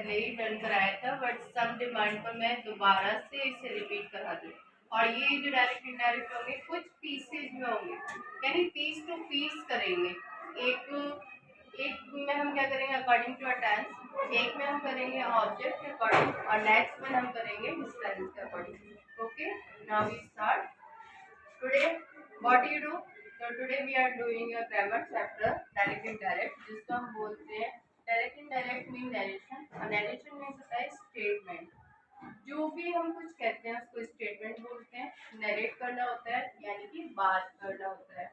पहले ही डन कराया था, बट सब डिमांड पर मैं दोबारा से इसे रिपीट करा दूँ। और ये जो डायरेक्ट इनडायरेक्ट होंगे कुछ पीसेज में होंगे, यानी पीस टू पीस करेंगे। एक एक में हम क्या करेंगे अकॉर्डिंग टू टेंस, एक में हम करेंगे ऑब्जेक्ट के अकॉर्डिंग, और नेक्स्ट में हम करेंगे डिस्टेंस के according. Okay, now we start today. What you do? तो today we are doing a grammar chapter direct indirect, जिसको हम बोलते हैं डायरेक्ट इनडायरेक्ट मीन नरेशन, और नरेशन मीन्स होता है स्टेटमेंट। जो भी हम कुछ कहते हैं उसको स्टेटमेंट बोलते हैं। नरेट करना होता है यानी कि बात करना होता है।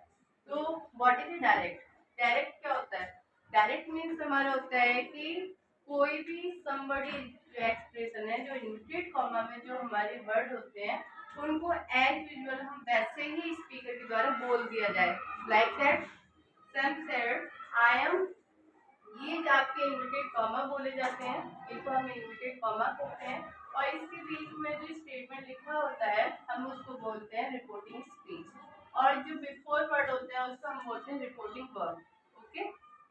तो व्हाट इज डायरेक्ट? डायरेक्ट क्या होता है? डायरेक्ट मीन्स हमारा होता है कि कोई भी समबडी जो एक्सप्रेशन है, जो इनवर्टेड कॉमा में जो हमारे वर्ड होते हैं, उनको एज यूजुअल हम वैसे ही स्पीकर के द्वारा बोल दिया जाए। Like that some said I am, ये आपके इन्वर्टेड कॉमा बोले जाते हैं, इनको हम इन्वर्टेड कॉमा कहते हैं। और इसके बीच में जो स्टेटमेंट लिखा होता है हम उसको बोलते हैं रिपोर्टिंग स्पीच, और जो बिफोर वर्ड होते हैं उसको हम बोलते हैं रिपोर्टिंग वर्ब। ओके,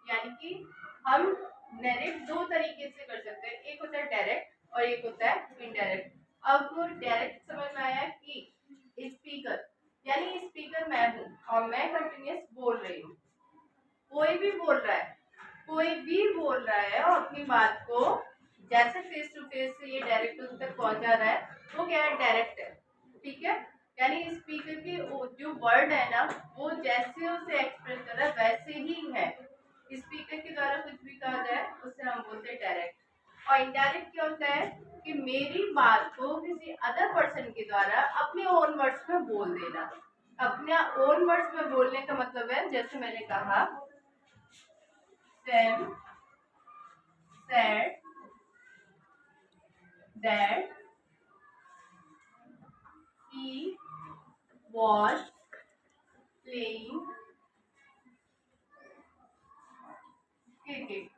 यानी कि हम डायरेक्ट दो तरीके से कर सकते हैं, एक होता है डायरेक्ट और एक होता है इनडायरेक्ट। अब डायरेक्ट समझ में आया कि स्पीकर, यानी स्पीकर मैं हूँ और मैं कंटिन्यूस बोल रही हूँ। कोई भी बोल रहा है, कोई भी बोल रहा है और अपनी बात को जैसे फेस टू फेस से ये डायरेक्ट उस तक पहुंचा रहा है, वो क्या है? डायरेक्ट है। ठीक है, यानी स्पीकर की जो वर्ड है ना, वो जैसे उसे एक्सप्रेस कर रहा है वैसे ही है। स्पीकर के द्वारा कुछ भी कहा जाए उसे हम बोलते हैं डायरेक्ट। और इनडायरेक्ट क्या होता है कि मेरी बात को किसी अदर पर्सन के द्वारा अपने ओन वर्ड्स में बोल देना। अपने ओन वर्ड्स में बोलने का मतलब है, जैसे मैंने कहा Sam said that he was playing cricket.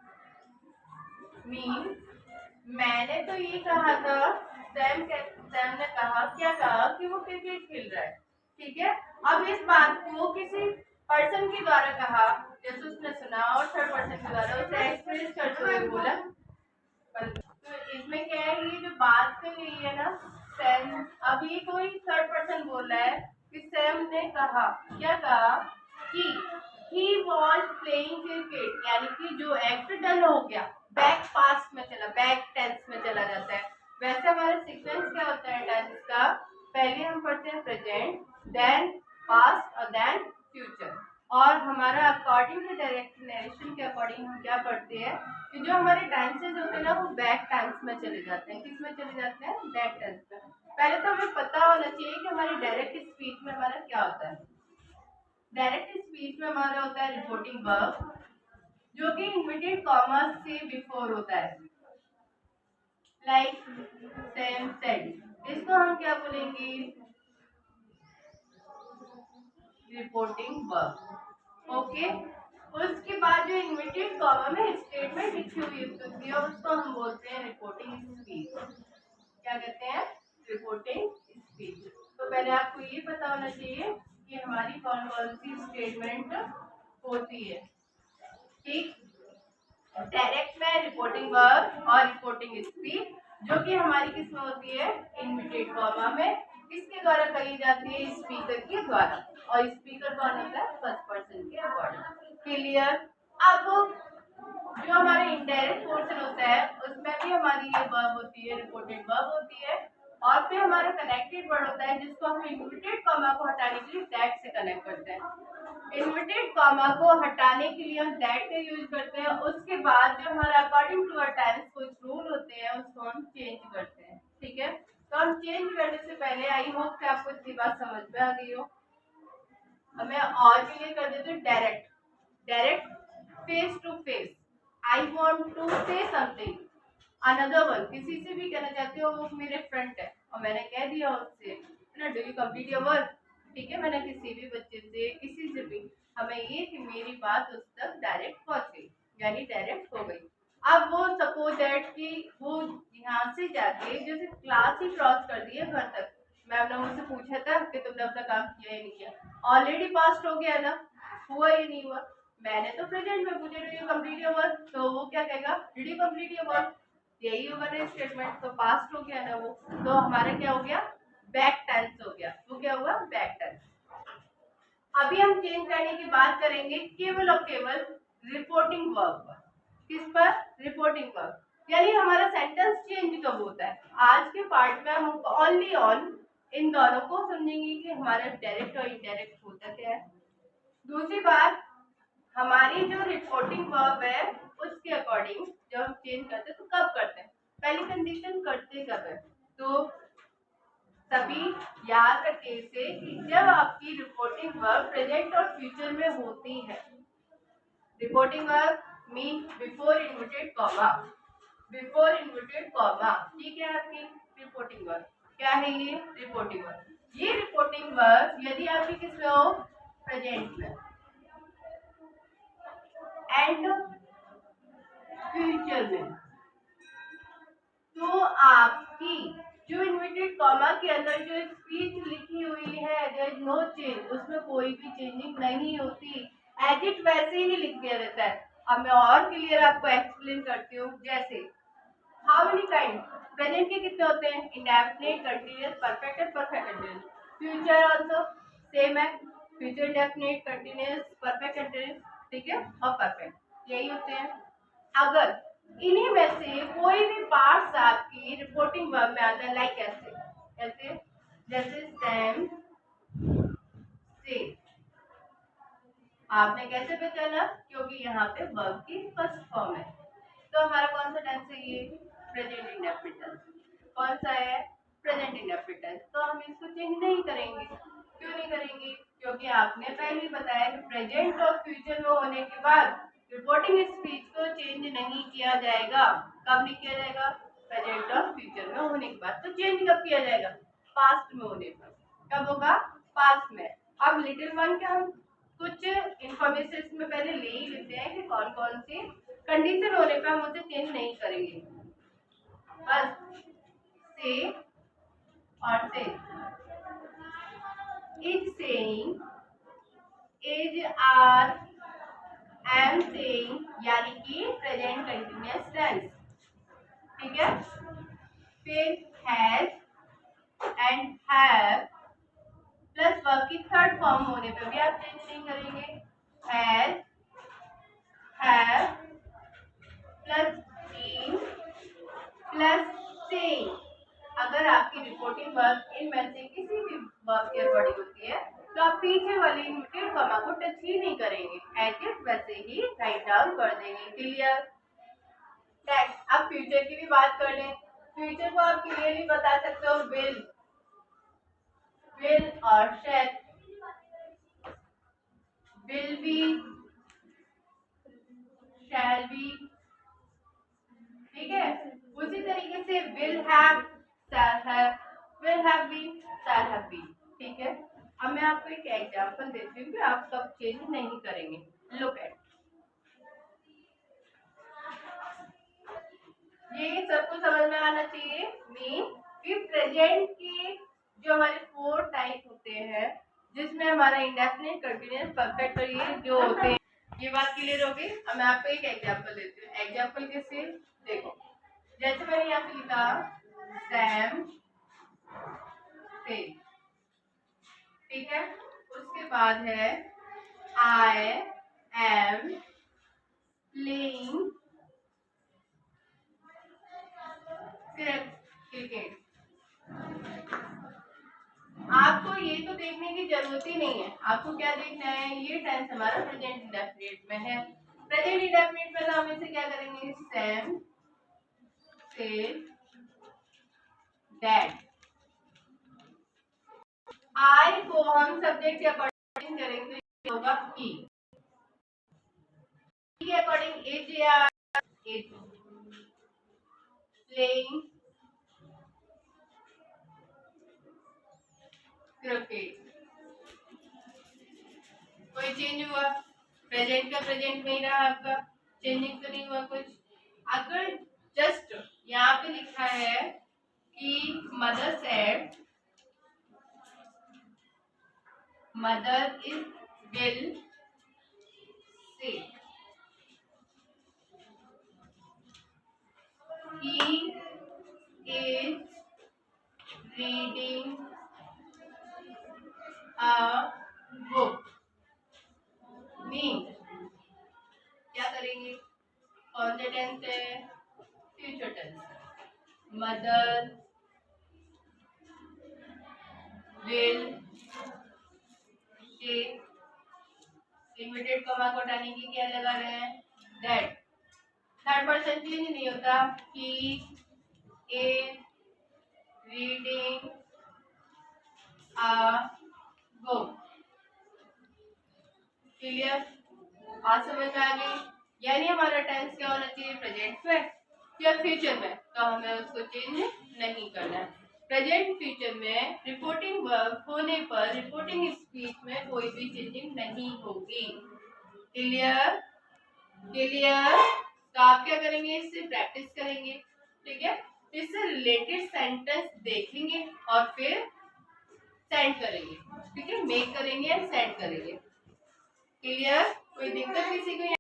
Mean मैंने तो ये कहा था, सैम ने कहा, क्या कहा कि वो क्रिकेट खेल रहा है। ठीक है, अब इस बात को किसी पर्सन के द्वारा कहा, जैसे उसने सुना और थर्ड पर्सन के द्वारा उसे एक्सप्रेस करते हुए बोला। तो इसमें क्या है, ये जो बात कर रही है ना सैम, अब ये कोई थर्ड पर्सन बोल रहा है कि सैम ने कहा, क्या कहा कि he was playing cricket, यानी कि जो एक्ट डन हो गया बैक पास्ट में चला, बैक टेंस में चला जाता है। वैसे हमारा सीक्वेंस क्या होता है टेंस का? पहले हम पढ़ते हैं प्रेजेंट, देन पास्ट और देन फ्यूचर। और हमारा अकॉर्डिंग टू डायरेक्ट नरेशन के अकॉर्डिंग हम क्या पढ़ते हैं कि जो हमारे टेंसेज होते हैं ना, वो बैक टेंस में चले जाते हैं। किस में चले जाते हैं? बैक टेंस में। पहले तो हमें पता होना चाहिए कि हमारी डायरेक्ट स्पीच में हमारा क्या होता है। डायरेक्ट स्पीच में हमारा होता है रिपोर्टिंग वर्ब, जो कि इन्वर्टेड कॉमा से बिफोर होता है। लाइक सैम सेड, इसको हम क्या बोलेंगे? Reporting verb. ओके, उसके बाद जो इन्वर्टेड कॉमा में स्टेटमेंट लिखी हुई होती है उसको हम बोलते हैं रिपोर्टिंग स्पीच। क्या कहते हैं? Reporting speech. तो पहले आपको ये पता होना चाहिए कि हमारी कौन कौन सी स्टेटमेंट होती है। ठीक, डायरेक्ट में रिपोर्टिंग वर्ब और रिपोर्टिंग स्पीच, जो कि हमारी किसमें होती है? इन्वर्टेड कॉमा में। किसके द्वारा कही जाती है? स्पीकर के द्वारा। और स्पीकर कौन होता है? फर्स्ट पर्सन के अकॉर्डिंग। क्लियर? अब जो हमारा इनडायरेक्ट पोर्शन होता है उसमें भी हमारी ये वर्ब होती है, रिपोर्टेड वर्ब होती है, और फिर हमारा कनेक्टेड वर्ड होता है जिसको हम इन्वर्टेड कॉमा को हटाने के लिए दैट से कनेक्ट करते हैं। इन्वर्टेड कॉमा को हटाने के लिए हम दैट का यूज करते हैं। उसके बाद जो हमारा अकॉर्डिंग टू टेंस कुछ रूल होते हैं उसको हम चेंज करते हैं। ठीक है, तो हम चेंज करने से पहले आई होप कि आपको इतनी बात समझ में आ गई हो। अब मैं और क्लियर कर देती हूँ। Direct, direct face to face, I want to say something, another one, किसी से भी कहना चाहते हो वो मेरे फ्रेंड है और मैंने कह दिया उससे ना do you complete your work. ठीक है, मैंने किसी भी बच्चे से किसी से भी, हमें ये कि मेरी बात उस तक डायरेक्ट पहुंच गई, यानी डायरेक्ट हो गई। अब वो सपोज दैट कि वो यहाँ से जाके जैसे क्लास ही क्रॉस कर दिए घर तक, मैम ने मुझसे पूछा था कि तुमने अपना काम किया या नहीं किया, ऑलरेडी पास्ट हो गया ना, हुआ या नहीं हुआ। मैंने तो प्रेजेंट में पूछा do you complete your work, तो वो क्या कहेगा? Did you complete your work. यही होगा ना स्टेटमेंट, तो पास्ट हो गया ना वो, तो हमारा क्या हो गया, बैक टेंस हो गया। वो क्या हुआ, बैक टेंस। अभी हम चेंज करने की बात करेंगे केवल और केवल रिपोर्टिंग वर्ब पर। किस पर, रिपोर्टिंग वर्ब। यानी हमारा सेंटेंस चेंज कब होता है। आज के पार्ट में हम ओनली ऑन इन दोनों को समझेंगे कि हमारा डायरेक्ट और इनडायरेक्ट होता क्या है। दूसरी बात, हमारी जो रिपोर्टिंग वर्ब है उसके अकॉर्डिंग जब हम चेंज करते हैं तो कब करते हैं, पहली कंडीशन करते कब है। तो सभी याद रखें इसे कि जब आपकी रिपोर्टिंग वर्ब प्रेजेंट और फ्यूचर में होती है। Reporting verb mean before inverted comma, before inverted comma, ठीक है। आपकी रिपोर्टिंग वर्ब क्या है, ये रिपोर्टिंग वर्ब। ये रिपोर्टिंग वर्ब यदि आपकी किसमें हो, प्रेजेंट में एंड फ्यूचर में, तो आपकी जो इन्वर्टेड कॉमा के अंदर जो स्पीच लिखी हुई है देयर इज नो चेंज, उसमें कोई भी चेंजिंग नहीं होती, एज इट वैसे ही लिख दिया रहता है। अब मैं और क्लियर आपको एक्सप्लेन करती हूँ। जैसे हाउ मेनी काइंड, प्रेजेंट के कितने होते हैं, indefinite, continuous, perfect and perfect continuous. Future also same है, future indefinite, continuous, perfect continuous, ठीक है, और परफेक्ट, यही होते हैं। अगर इन्हीं में से कोई भी पार्ट्स आपकी रिपोर्टिंग वर्ब में आता है, लाइक ऐसे ऐसे, जैसे सैम से, आपने कैसे पहचाना, क्योंकि यहाँ पे वर्ब की फर्स्ट फॉर्म है। तो हमारा कौन सा टेंस है, ये प्रेजेंट इंडेफिनिट टेंस। कौन सा है, प्रेजेंट इंडेफिनिट टेंस। तो हम इसको चेंज नहीं करेंगे। क्यों नहीं करेंगे, क्योंकि आपने पहले ही बताया कि प्रेजेंट और फ्यूचर में होने के बाद रिपोर्टिंग स्पीच को चेंज नहीं किया जाएगा। कब नहीं किया जाएगा, प्रेजेंट और फ्यूचर में होने के बाद। तो चेंज कब किया जाएगा, पास्ट में होने पर। कब होगा, पास्ट में। अब लिटिल वन का हम कुछ इंफॉर्मेशन इसमें पहले ले ही लेते हैं कि कौन कौन सी कंडीशन होने पर हम उसे चेंज नहीं करेंगे। बस से और से, is saying, is, are, am saying, यानी कि प्रेजेंट कंटिन्यूअस टेंस, ठीक है। फिर has and have plus verb की थर्ड फॉर्म होने पर भी आप चेंज नहीं करेंगे। Has, have plus been plus saying. अगर आपकी रिपोर्टिंग वर्ब इनमें से किसी भी वर्ब के अकॉर्डिंग होती है तो आप पीछे वाली इन्वर्टेड कॉमा को टच ही नहीं करेंगे, एज इट वैसे ही राइट डाउन कर देंगे। क्लियर। नेक्स्ट, अब फ्यूचर की भी बात कर लें। फ्यूचर को आप क्लियरली बता सकते हो, विल और shall, will be, shall be, ठीक है। उसी तरीके से will have, shall have, will have been, shall have been, ठीक है। अब मैं आपको एक एग्जांपल देती हूँ कि आप कब चेंज नहीं करेंगे। लुक एट, ये सबको समझ में आना चाहिए। मीन कि प्रेजेंट के जो हमारे 4 टाइप होते हैं, जिसमें हमारा इंडेफिनिट, कंटीन्यूअस, परफेक्ट और ये जो होते हैं, ये बात क्लियर होगी। अब मैं आपको एक एग्जांपल देती हूँ। एग्जांपल कैसे, देखो, जैसे मैंने यहाँ पे लिखा सैम से, ठीक है। उसके बाद है आई एम प्लेइंग क्रिकेट। आपको ये तो देखने की जरूरत ही नहीं है। आपको क्या देखना है, ये टेंस हमारा प्रेजेंट इंडेफिनिट में है। प्रेजेंट इंडेफिनिट में तो हम इसे क्या करेंगे, सैम से दैट। आई को हम सब्जेक्ट के अकॉर्डिंग करेंगे, तो होगा ही के अकॉर्डिंग इज या इज, प्लेइंग क्रिकेट। कोई चेंज हुआ, प्रेजेंट का प्रेजेंट में ही रहा आपका, चेंजिंग तो नहीं हुआ कुछ। अगर जस्ट यहाँ पे लिखा है कि mother said, mother is will say, he is reading a book. Mean क्या करेंगे, कौन सा टेंस है, फ्यूचर टेंस। मदर विल के इन्वर्टेड कॉमा को हटाने की क्या लगा रहे हैं, दैट। थर्ड पर्सन चेंज नहीं होता, he is reading a book. Clear, बात समझ में आ गई। यानी हमारा टेंस क्या होना चाहिए, प्रेजेंट में या फ्यूचर में, तो हमें उसको चेंज नहीं करना है। प्रेजेंट फ्यूचर में रिपोर्टिंग वर्ब होने पर रिपोर्टिंग स्पीच में कोई भी चेंजिंग नहीं होगी। Clear clear. तो आप क्या करेंगे, इससे प्रैक्टिस करेंगे, ठीक है। इससे रिलेटेड सेंटेंस देखेंगे और फिर सेंड करेंगे, ठीक है, मेक करेंगे एंड सेंड करेंगे। क्लियर, कोई दिक्कत किसी को?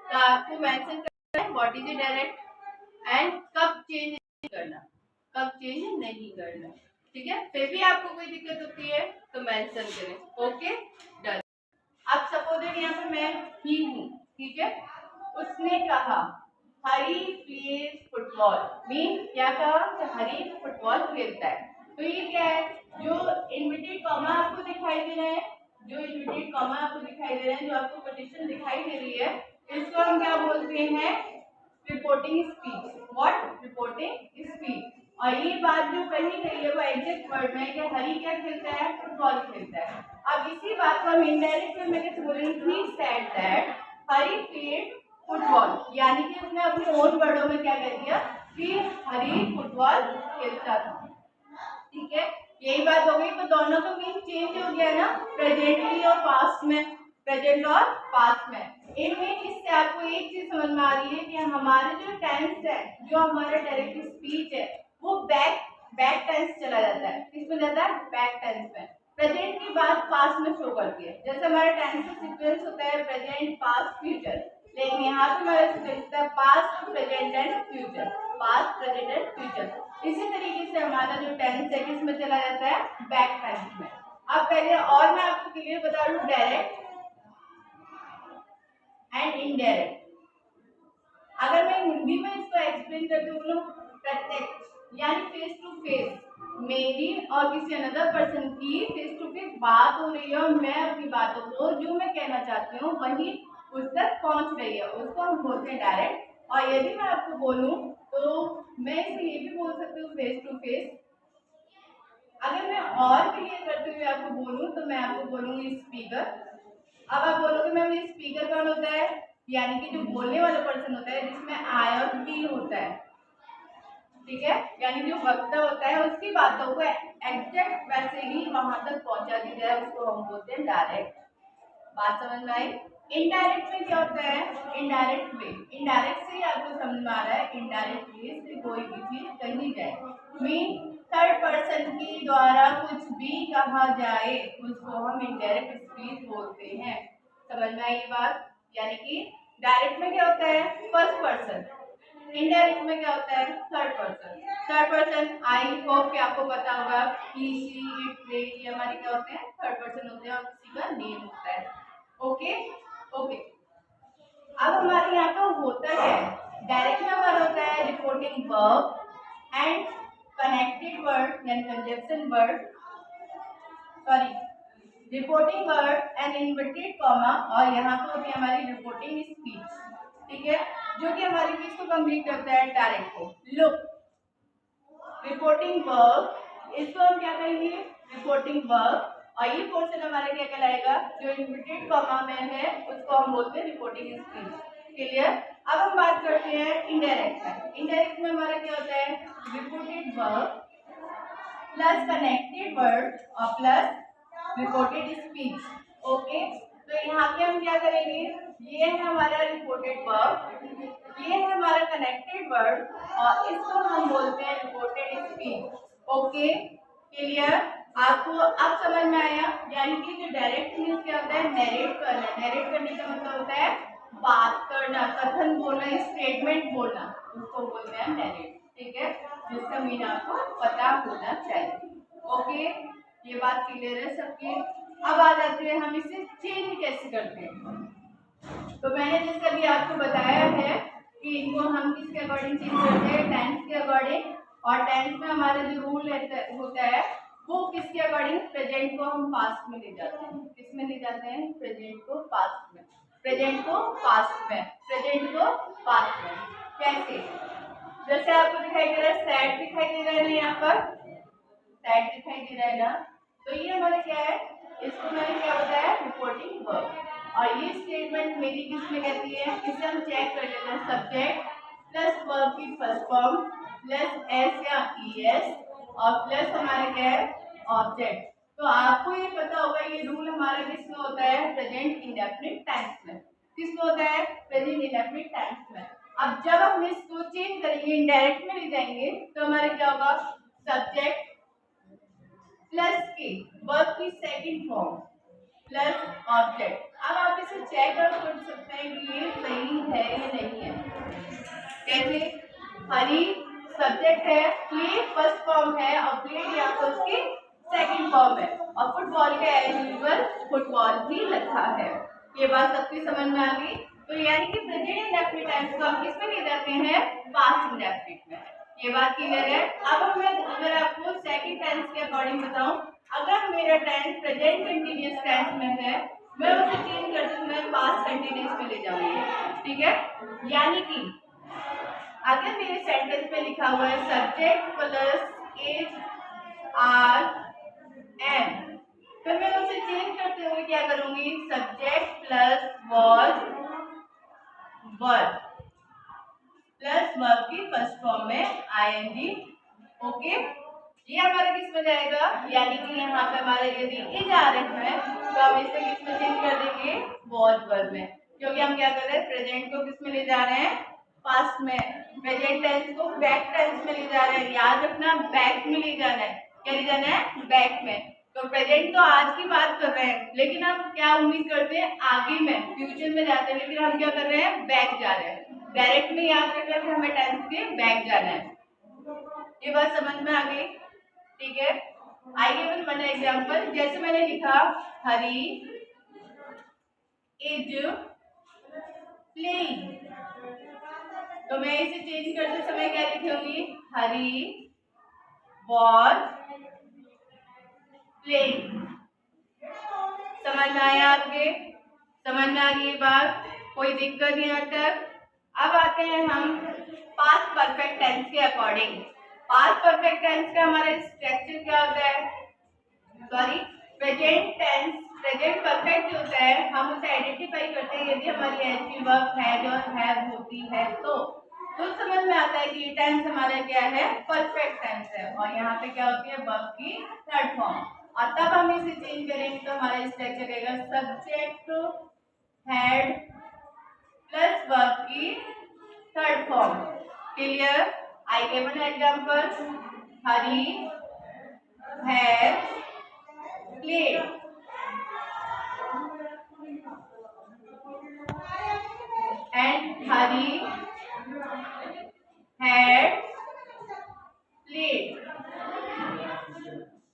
तो आपको मेंशन करना है व्हाट इज डायरेक्ट एंड कब चेंज करना, कब चेंज नहीं करना, ठीक है। फिर भी आपको कोई दिक्कत होती है तो मेंशन करें, ओके डन। अब सपोज यहाँ पे मैं ही हूँ, ठीक है। उसने कहा हरी प्लेज फुटबॉल, मीन क्या कहा कि हरी फुटबॉल खेलता है। तो ये क्या है, जो इनवर्टेड कॉमा आपको दिखाई दे रहा है, जो इनवर्टेड कॉमा आपको दिखाई दे रहा है, जो आपको कंडीशन दिखाई दे रही है, इसको हम क्या बोलते हैं, reporting speech. What, reporting speech. और ये बात जो कही गई है वो एग्जैक्ट वर्ड में कि हरी क्या खेलता है, फुटबॉल खेलता है। अब इसी बात को हम इनडायरेक्ट वे में कैसे बोलेंगे, he said that Hari played football, यानी कि उसने अपने ओन वर्डों में क्या कह दिया कि हरी फुटबॉल खेलता था, ठीक है। यही बात हो गई। तो दोनों का मीन चेंज हो गया ना, प्रेजेंटली और पास्ट में, प्रेजेंट और पास्ट में। इनमें इससे आपको एक चीज समझ में आ रही है कि हमारे जो टेंस है, जो हमारा डायरेक्ट स्पीच है, वो बैक टेंस चला जाता है। किसमें जाता है, बैक टेंस में। प्रेजेंट की बात पास्ट में शो करती है, जैसे हमारा टेंस का सीक्वेंस होता है प्रेजेंट पास्ट फ्यूचर, लेकिन यहाँ पे हमारा सीक्वेंस होता है past present and future, past present and future. इसी तरीके से हमारा जो टेंस है किसमें चला जाता है, बैक टेंस में। अब पहले और मैं आपको क्लियर बता दूं, डायरेक्ट एंड इनडायरेक्ट। अगर मैं हिंदी में इसको एक्सप्लेन करती हूँ, प्रत्यक्ष यानी फेस टू फेस, मेरी और किसी अनदर पर्सन की फेस टू फेस बात हो रही है और मैं अपनी बातों को जो मैं कहना चाहती हूँ वही उस तक पहुँच रही है, उसको हम बोलते हैं डायरेक्ट। और यदि मैं आपको बोलूँ तो मैं इसे ये भी बोल सकती हूँ फेस टू फेस। अगर मैं और क्लियर करते हुए आपको बोलूँ तो मैं आपको बोलूँगी स्पीकर। अब आप बोलोगे मैम ये स्पीकर कौन होता है, यानी कि जो बोलने वाला पर्सन होता है जिसमें आई और टी होता है, ठीक है, यानी जो वक्ता होता है उसकी बातों को एग्जैक्ट वैसे ही वहां तक पहुंचा दी जाए, उसको हम बोलते हैं डायरेक्ट। बात समझ में आई। इनडायरेक्ट में क्या होता है, इनडायरेक्ट वे, इनडायरेक्ट से ही आपको समझ में आ रहा है, इनडायरेक्ट वे से कोई भी चीज कही जाए, मीन थर्ड पर्सन के द्वारा कुछ भी कहा जाए उसको हम इनडायरेक्ट स्पीच बोलते हैं। समझ में आई ये बात। यानी कि डायरेक्ट में क्या होता है, फर्स्ट पर्सन, इनडायरेक्ट में क्या होता है, third person. Third person I hope कि आपको पता होगा, ही शी इट दे, ये हमारे क्या होते हैं, थर्ड पर्सन होते हैं और किसी का नेम होता है। Okay okay. अब हमारे यहाँ पे होता क्या है, डायरेक्ट में हमारा होता है reporting verb and connected word यानी conjunction word, sorry reporting word and inverted comma, और यहाँ पे होती है हमारी रिपोर्टिंग स्पीच, ठीक है, जो कि हमारी चीज को कंप्लीट करता है डायरेक्ट को। लुक, रिपोर्टिंग वर्ब, इसको हम क्या कहेंगे, रिपोर्टिंग वर्ब, और ये पोर्शन हमारा क्या कहलाएगा, जो इन्वर्टेड कॉमा में है उसको हम बोलते हैं रिपोर्टिंग स्पीच। क्लियर। अब हम बात करते हैं इनडायरेक्ट में। इनडायरेक्ट में हमारा क्या होता है, reported verb plus connected word और प्लस रिपोर्टेड स्पीच। ओके, तो यहाँ पे हम क्या करेंगे, ये है हमारा रिपोर्टेड वर्ब, ये है हमारा कनेक्टेड वर्ड और इसको हम बोलते हैं रिपोर्टेड स्पीच। ओके क्लियर, आपको अब समझ में आया। यानी कि जो डायरेक्ट मीन्स क्या होता है, नरेट करना, नरेट करने का मतलब होता है बात करना, कथन बोलना, स्टेटमेंट बोलना, उसको बोलते हैं नैरेट। ठीक है, जिसका मीन आपको पता होना चाहिए। ओके, ये बात क्लियर है सबकी। अब आ जाते हैं हम इसे चेंज कैसे करते हैं। तो मैंने जैसे अभी आपको बताया है कि इनको हम किसके अकॉर्डिंग चेंज करते हैं, टेंस के अकॉर्डिंग। और टेंस में हमारा जो रूल होता है वो किसके अकॉर्डिंग, प्रेजेंट को हम पास्ट में ले जाते हैं। किस में ले जाते हैं, प्रेजेंट को पास्ट में, प्रेजेंट को पास्ट में, प्रेजेंट को पास्ट में। कैसे, जैसे आपको दिखाई दे रहा है सैड, दिखाई दे रहा है ना, यहाँ पर सैड दिखाई दे रहा है ना, तो ये हमारा क्या है, इसको मैंने क्या बताया, रिपोर्टिंग वर्ब। और ये स्टेटमेंट मेरी किस में कहती है, इसे हम चेक कर लेते हैं, सब्जेक्ट प्लस वर्ब की फर्स्ट फॉर्म प्लस एस या ईएस और प्लस हमारा क्या है, ऑब्जेक्ट। तो आपको ये पता होगा ये रूल हमारा किस में होता है, प्रेजेंट इंडेफिनिट टेंस में। किस में होता है, प्रेजेंट इंडेफिनिट टेंस में। अब जब हम इसको चेंज करेंगे, इनडायरेक्ट में ले जाएंगे, तो हमारा क्या होगा, सब्जेक्ट प्लस के वर्ब की सेकंड फॉर्म प्लस ऑब्जेक्ट। अब आप इसे चेक आउट कर सकते हैं कि ये सही है या नहीं है। कैसे, हरी सब्जेक्ट है, प्ले फर्स्ट फॉर्म है और प्ले यहाँ पर उसकी सेकंड फॉर्म है, और फुटबॉल का एज यूजुअल फुटबॉल भी लिखा है। ये बात सबकी समझ में आ गई। तो यानी कि प्रेजेंट इंडेफिनिट टेंस को हम किस में ले जाते हैं, पास्ट इंडेफिनिट में। ये बात क्लियर है। अब मैं अगर आपको सेकंड टेंस के अकॉर्डिंग बताऊं, अगर मेरा टेंस प्रेजेंट कंटीन्यूअस टेंस में है, मैं उसे चेंज करते हुए पास्ट कंटीन्यूअस में ले जाऊंगी। ठीक है, यानी कि अगर मेरे सेंटेंस में लिखा हुआ है subject plus is are am, तो मैं उसे चेंज करते हुए क्या करूंगी, subject plus was verb plus verb की फर्स्ट फॉर्म में आईएनजी। ओके, ये हमारा किस में जाएगा, यानी कि यहाँ पे हमारा यदि इज आ रहा है तो हम इसे किस में चेंज कर देंगे, वॉज वर्ब में, क्योंकि हम क्या कर रहे हैं, प्रेजेंट को किस में ले जा रहे हैं, पास्ट में, प्रेजेंट टेंस को बैक टेंस में ले जा रहे हैं। याद रखना, बैक में ले जाना है, क्या ले जाना है, बैक में। तो प्रेजेंट तो आज की बात कर रहे हैं, लेकिन हम क्या उम्मीद करते हैं, आगे में फ्यूचर में जाते हैं, लेकिन हम क्या कर रहे हैं, बैक जा रहे हैं। डायरेक्ट में याद रखना कि हमें टेंस के बैक जाना है। ये बात समझ में आ गई। ठीक है, आई गिवन वन एग्जांपल, जैसे मैंने लिखा हरी इज प्लेइंग, तो मैं इसे चेंज करते समय क्या लिखूंगी, हरी वॉज प्लेइंग। समझ में आया आपके, समझ में आ गई बात, कोई दिक्कत नहीं अब तक। अब आते हैं हम पास्ट परफेक्ट टेंस के अकॉर्डिंग। पास्ट परफेक्ट टेंस का हमारा स्ट्रक्चर क्या होता है, sorry present tense, present perfect जो होता है हम उसे आइडेंटिफाई करते हैं यदि हमारी ऐसी वर्ब हैड और हैव होती है तो समझ में आता है कि ये टेंस हमारा क्या है, परफेक्ट टेंस है। और यहाँ पे क्या होती है, वर्ब की थर्ड फॉर्म। और तब हम इसे चेंज करेंगे तो हमारा स्ट्रक्चर रहेगा सब्जेक्ट हैड प्लस वर्ब की third form. Clear, I give an example, Hari has played and Hari had played.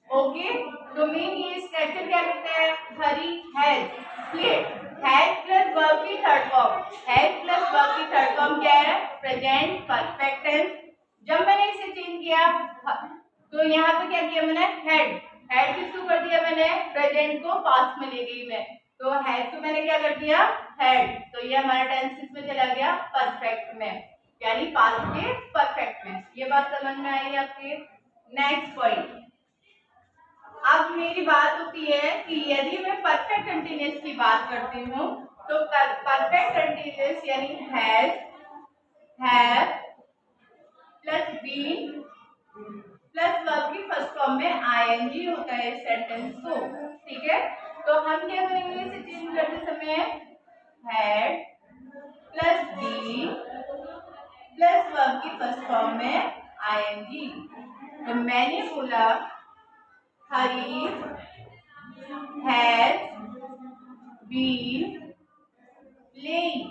Okay, तो मेन ये स्ट्रक्चर क्या कहता है, Hari has played, has plus verb की third form, has plus verb की third form क्या है, प्रेजेंट परफेक्ट टेंस। जब मैंने इसे चेंज किया तो यहाँ पे क्या किया मैंने, हैड, हैड किसको कर दिया मैंने, प्रेजेंट को पास्ट में ले गई मैं, तो हैड को मैंने क्या कर दिया, हैड। तो ये हमारा टेंस किसमें चला गया, परफेक्ट में, यानी पास्ट के परफेक्ट में। ये बात समझ में आई आपके। नेक्स्ट पॉइंट, अब मेरी बात होती है कि यदि मैं परफेक्ट कंटीन्यूअस की बात करती हूँ तो परफेक्ट कंटीन्यूअस यानी has, have plus been plus verb की फर्स्ट फॉर्म में आईएनजी होता है इस सेंटेंस को। ठीक है, तो हम क्या करेंगे इसे चेंज करते समय, had plus been plus verb की फर्स्ट फॉर्म में आईएनजी। तो मैंने बोला हरी has been playing,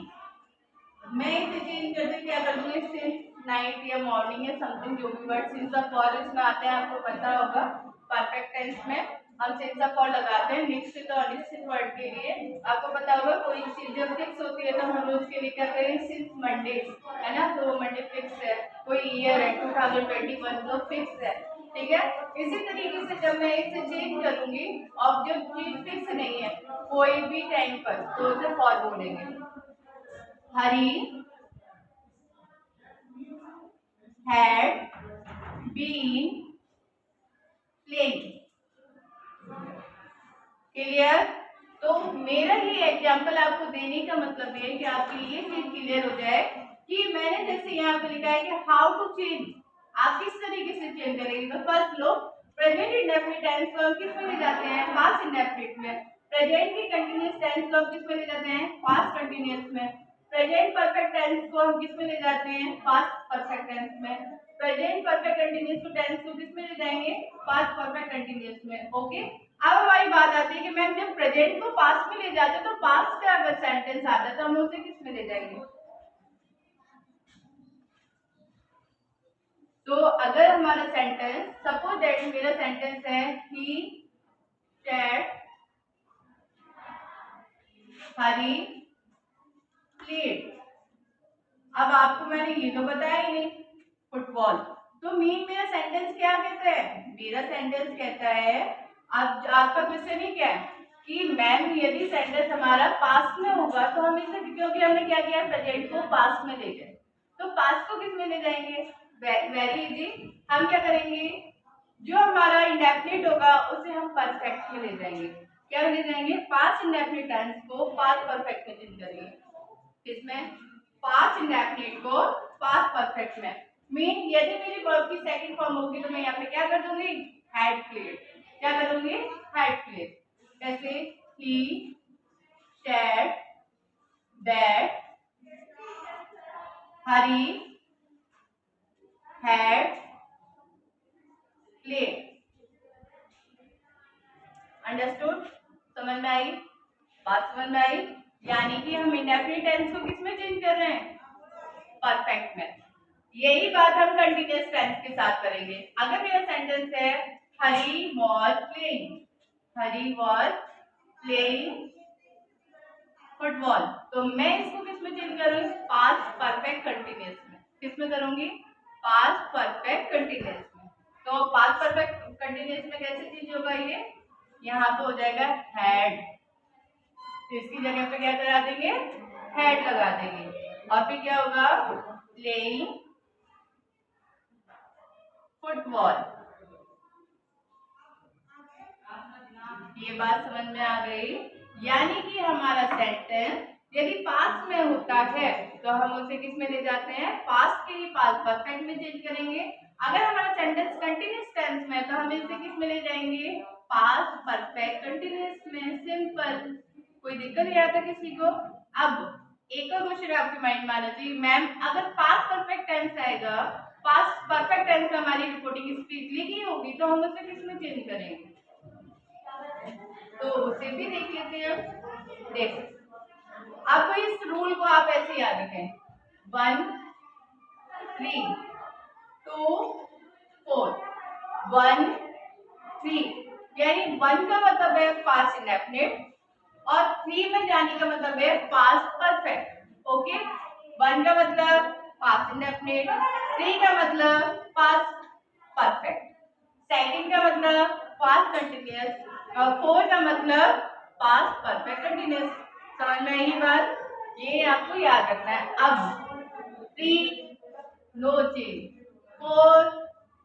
मैं इसे चेंज करके क्या कर दूंगी, सिंस नाइट या मॉर्निंग या समथिंग, जो भी वर्ड सिंस ऑफ फॉर इसमें आते हैं आपको पता होगा। परफेक्ट टेंस में हम सिंस ऑफ फॉर लगाते हैं निश्चित और अनिश्चित वर्ड के लिए। आपको पता होगा कोई चीज जब फिक्स होती है तो हम उसके लिए क्या करें, सिंस मंडे, है ना, तो मंडे फिक्स है। कोई ईयर है 2021 तो फिक्स है, ठीक है। इसी तरीके से जब मैं इसे चेंज करूंगी और जो चीज फिक्स नहीं है कोई भी टाइम पर, तो उसे फॉर बोलेंगे। हरी had been playing। क्लियर। तो मेरा ये एग्जांपल आपको देने का मतलब है कि आपके ये चीज क्लियर हो जाए कि मैंने जैसे यहाँ पे लिखा है कि हाउ टू चेंज, आप किस तरीके से चेंज करेंगे। तो फर्स्ट लोग प्रेजेंट इंडेफिनिट टेंस को किस में ले जाते हैं, पास्ट इंडेफिनिट में। प्रेजेंट की कंटीन्यूअस टेंस को किस में ले जाते हैं, पास्ट कंटीन्यूअस में। प्रेजेंट परफेक्ट टेंस को हम किस में ले जाते हैं, पास्ट परफेक्ट टेंस में। प्रेजेंट परफेक्ट कंटीन्यूअस टेंस को किस में ले जाएंगे, पास्ट परफेक्ट कंटीन्यूअस में। ओके, अब हमारी बात आती है कि मैम जब प्रेजेंट को पास्ट में ले जाते तो पास्ट का अगर सेंटेंस आता है तो हम उसे किस में ले जाएंगे। तो अगर हमारा सेंटेंस, सपोज दैट मेरा सेंटेंस है ही सैड हरी प्लेड। अब आपको मैंने ये तो बताया ही नहीं फुटबॉल, तो मीन मेरा सेंटेंस क्या कहता है, मेरा सेंटेंस कहता है, अब आपका क्वेश्चन ही क्या है कि मैम यदि सेंटेंस हमारा पास्ट में होगा तो हम इसे, क्योंकि हमने क्या किया प्रेजेंट को पास्ट में ले गए, तो पास्ट को किस में ले जाएंगे, वेरी इजी। हम क्या करेंगे, जो हमारा इंडेफिनिट होगा उसे हम परफेक्ट में ले जाएंगे। क्या ले जाएंगे, पास्ट इंडेफिनिट टेंस को पास्ट परफेक्ट में चेंज करेंगे। किसमें, पास्ट इंडेफिनिट को पास्ट परफेक्ट में। मीन यदि मेरी वर्ब की सेकंड फॉर्म होगी तो मैं यहाँ पे क्या कर दूंगी, हैड प्लेड। क्या करूंगी, हैड प्लेड। जैसे ही said that Hari had played. Understood, समझ में आई, बात समझ में आई। यानी कि हम इंडेफिनिट टेंस को किस में चेंज कर रहे हैं, परफेक्ट में। यही बात हम कंटीन्यूअस टेंस के साथ करेंगे। अगर मेरा सेंटेंस है Hari was playing, Hari was playing football, तो मैं इसको किस में चेंज करूंगी, पास्ट परफेक्ट कंटीन्यूअस में। किस में करूंगी, पास्ट परफेक्ट कंटीन्यूअस में। तो पास्ट परफेक्ट कंटीन्यूअस में कैसे चेंज होगा, ये यहाँ पे हो जाएगा हैड, तो इसकी जगह पे क्या करा देंगे, हैड लगा देंगे। और फिर क्या होगा, प्लेइंग फुटबॉल। ये बात समझ में आ गई। यानी कि हमारा सेंटेंस यदि पास्ट में होता है तो हम उसे किस में ले जाते हैं, पास्ट के ही पास्ट परफेक्ट में चेंज करेंगे। अगर हमारा सेंटेंस कंटिन्यूअस टेंस में है तो हम इसे किस में ले जाएंगे, पास्ट परफेक्ट कंटिन्यूअस में। सिंपल, कोई दिक्कत नहीं आता किसी को। अब एक और क्वेश्चन आपके माइंड में आना चाहिए, मैम अगर पास्ट परफेक्ट टेंस आएगा, पास्ट परफेक्ट टेंस में हमारी रिपोर्टिंग स्पीच लिखी होगी तो हम उसे किस में चेंज करेंगे, तो उसे भी देख लेते हैं। देखो अब इस रूल को आप ऐसे याद रखें, 1 3 2 4, 1 3, यानी 1 का मतलब है पास्ट इंडेफिनिट और 3 में जाने का मतलब है पास्ट परफेक्ट। ओके, 1 का मतलब पास्ट इंडेफिनिट, 3 का मतलब पास्ट परफेक्ट, सेकंड का मतलब पास्ट कंटिन्यूअस और 4 का मतलब पास्ट परफेक्ट कंटिन्यूअस। समझ में आई बात, ये आपको याद रखना है। अब 3 नो चेंज, 4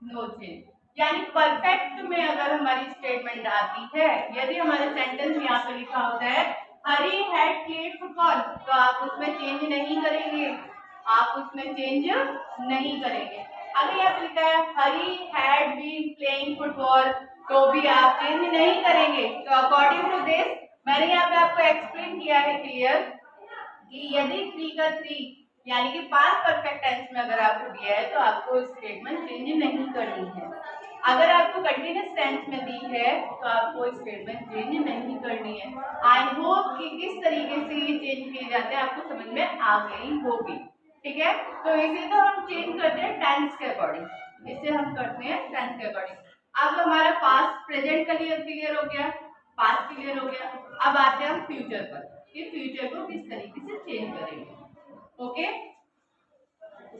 नो चेंज, यानी परफेक्ट में अगर हमारी स्टेटमेंट आती है, यदि हमारे सेंटेंस यहाँ पे लिखा होता है हरी हैड प्लेड फुटबॉल, तो आप उसमें चेंज नहीं करेंगे, आप उसमें चेंज नहीं करेंगे। अगर यहाँ पे लिखा है हरी हैड बीन प्लेइंग फुटबॉल, तो भी आप चेंज नहीं करेंगे। तो अकॉर्डिंग टू दिस मैंने यहाँ पे आपको एक्सप्लेन किया है क्लियर कि यदि 3 का 3 यानी कि पास्ट परफेक्ट टेंस में अगर आपको दिया है तो आपको स्टेटमेंट चेंज नहीं करनी है। अगर आपको कंटिन्यूस टेंस में दी है तो आपको स्टेटमेंट चेंज नहीं करनी है। आई होप कि किस तरीके से ये चेंज किए जाते हैं आपको समझ में आ गई होगी। ठीक है, तो इसे तो हम चेंज करते हैं टेंस के अकॉर्डिंग, इसे हम करते हैं टेंस के अकॉर्डिंग। अब हमारा पास्ट प्रेजेंट क्लियर हो गया, पास्ट क्लियर हो गया। अब आते हैं हम फ्यूचर पर कि फ्यूचर को किस तरीके से चेंज करेंगे। ओके,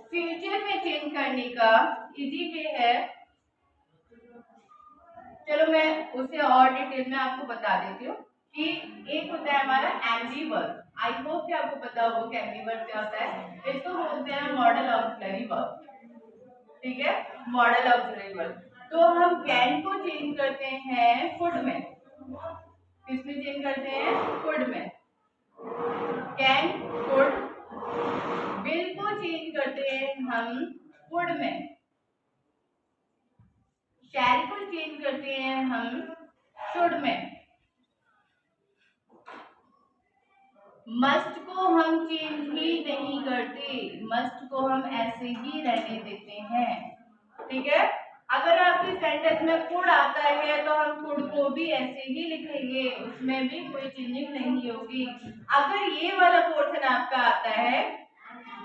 फ्यूचर में चेंज करने का इजी वे है, चलो मैं उसे और डिटेल में आपको बता देती हूँ कि एक होता है हमारा एमवी वर्ब। आई होप कि आपको पता होगा कि एमवी वर्ब क्या होता है। इसको बोलते हैं मॉडल ऑक्सिलरी वर्ब। ठीक है, मॉडल ऑक्सिलरी वर्ब। तो हम कैन को चेंज करते हैं कुड में। किसमें चेंज करते हैं? कुड में। Can, could. विल को चेंज करते हैं हम वुड में। शैल को चेंज करते हैं हम शुड में। मस्ट को हम चेंज ही नहीं करते, मस्ट को हम ऐसे ही रहने देते हैं। ठीक है, अगर आपके सेंटेंस में कुड आता है तो हम कुड को भी ऐसे ही लिखेंगे, उसमें भी कोई चेंजिंग नहीं होगी। अगर ये वाला पोर्शन आपका आता है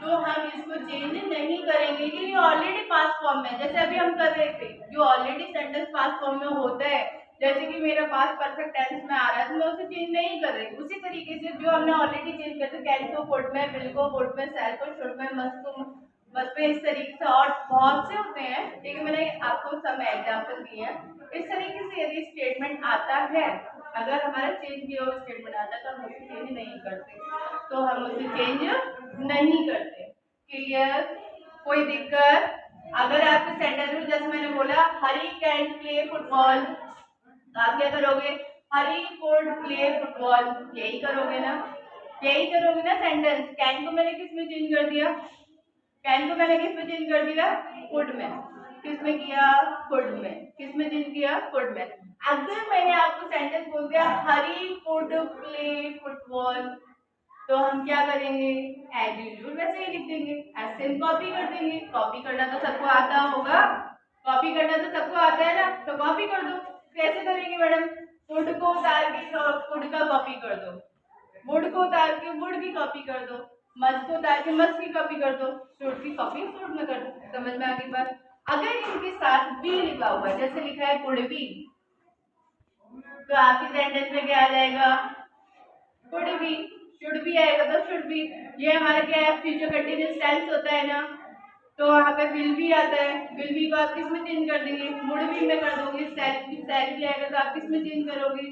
तो हम इसको चेंज नहीं करेंगे, ये ऑलरेडी पास्ट फॉर्म में, जैसे अभी हम कर रहे थे, जो ऑलरेडी सेंटेंस पास्ट फॉर्म में होता है, जैसे कि मेरा पास्ट परफेक्ट टेंस में आ रहा है तो मैं उसे चेंज नहीं कर रही। उसी तरीके से जो हमने ऑलरेडी चेंज किया था, कैन को कुड में, विल को वुड में, शैल को शुड में, मस्ट को मस्ट में, इस तरीके से और बहुत से होते हैं। ठीक है, मैंने आपको सब एग्जांपल दिए हैं। इस तरीके से यदि स्टेटमेंट आता है, अगर हमारा चेंज किया हुआ स्टेटमेंट आता है तो हम उसे चेंज नहीं करते, तो हम उसे चेंज नहीं करते। क्लियर? कोई दिक्कत? अगर आपके सेंटेंस में जैसे मैंने बोला हरी कैन प्ले फुटबॉल, तो आप क्या करोगे? हरी कुड प्ले फुटबॉल, यही करोगे ना, यही करोगे ना सेंटेंस। कैन को मैंने किस में चेंज कर दिया? कैन को मैंने किस में चेंज कर दिया? कुड में। किस में किया? कुड में। किस में चेंज किया? कुड में। अगर मैंने आपको सेंटेंस बोल दिया हरी कुड प्ले फुटबॉल, तो हम क्या करेंगे? एज यूजुअल वैसे ही लिख देंगे, एज कॉपी कर देंगे। कॉपी करना तो सबको आता होगा, कॉपी करना तो सबको आता है ना, तो कॉपी कर दो। कैसे करेंगे मैडम? वुड को उतार के वुड का कॉपी कर दो, वुड को उतार के वुड की कॉपी कर दो, मस्ट को उतार के मस्ट की कॉपी कर दो, शुड की कॉपी शुड में कर दो। समझ में आ गई बात? अगर इनके साथ भी लिखा हुआ है, जैसे लिखा है कुड बी, तो आपके सेंटेंस में क्या आ जाएगा? Could be. शुड भी आएगा तो शुड भी। ये हमारा क्या है? फ्यूचर कंटिन्यूअस टेंस होता है ना, तो वहाँ पे विल भी आता है। विल भी को आप किस में चेंज कर देंगे? वुड भी में कर दोगे। सेल भी आएगा तो आप किस में चेंज करोगे?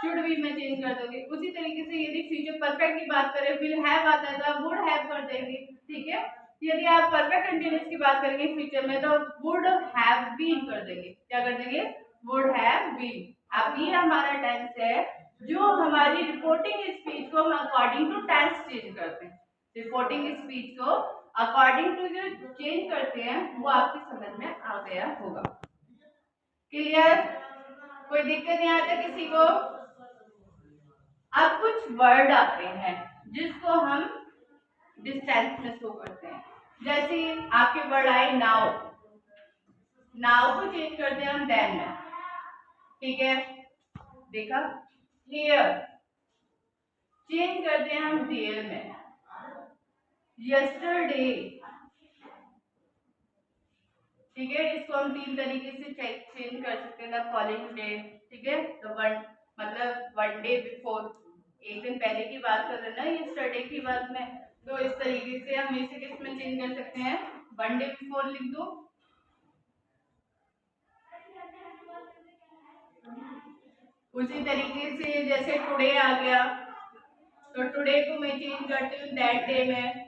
शुड भी में चेंज कर दोगे। उसी तरीके से यदि फ्यूचर परफेक्ट की बात करें, विल हैव आता है तो आप वुड हैव कर देंगे। ठीक है, यदि आप परफेक्ट कंटिन्यूअस की बात करेंगे फ्यूचर में, तो वुड हैव बीन कर देंगे। क्या कर देंगे? Would have been. अब ये हमारा टेंस है, जो हमारी रिपोर्टिंग स्पीच को हम अकॉर्डिंग टू टेंस चेंज करते हैं। रिपोर्टिंग स्पीच को अकॉर्डिंग टू जो चेंज करते हैं वो आपकी समझ में आ गया होगा। क्लियर? कोई दिक्कत नहीं आता किसी को? अब कुछ वर्ड आते हैं जिसको हम डिस्टेंस में शो करते हैं। जैसे आपके वर्ड आए नाउ, नाउ को चेंज करते हैं हम देन में। ठीक है, देखा? हियर चेंज करते हैं हम देयर में। यस्टरडे, ठीक है, इसको हम तीन तरीके से चेंज कर सकते हैं। द फॉलोइंग डे, ठीक है, तो वन मतलब वन डे बिफोर, एक दिन पहले की बात कर रहे हैं ना यस्टरडे की बात में, तो इस तरीके से हम इसे किस में चेंज कर सकते हैं? वन डे बिफोर लिख दो। उसी तरीके से जैसे टुडे आ गया, तो टुडे को मैं चेंज करती हूँ दैट डे में।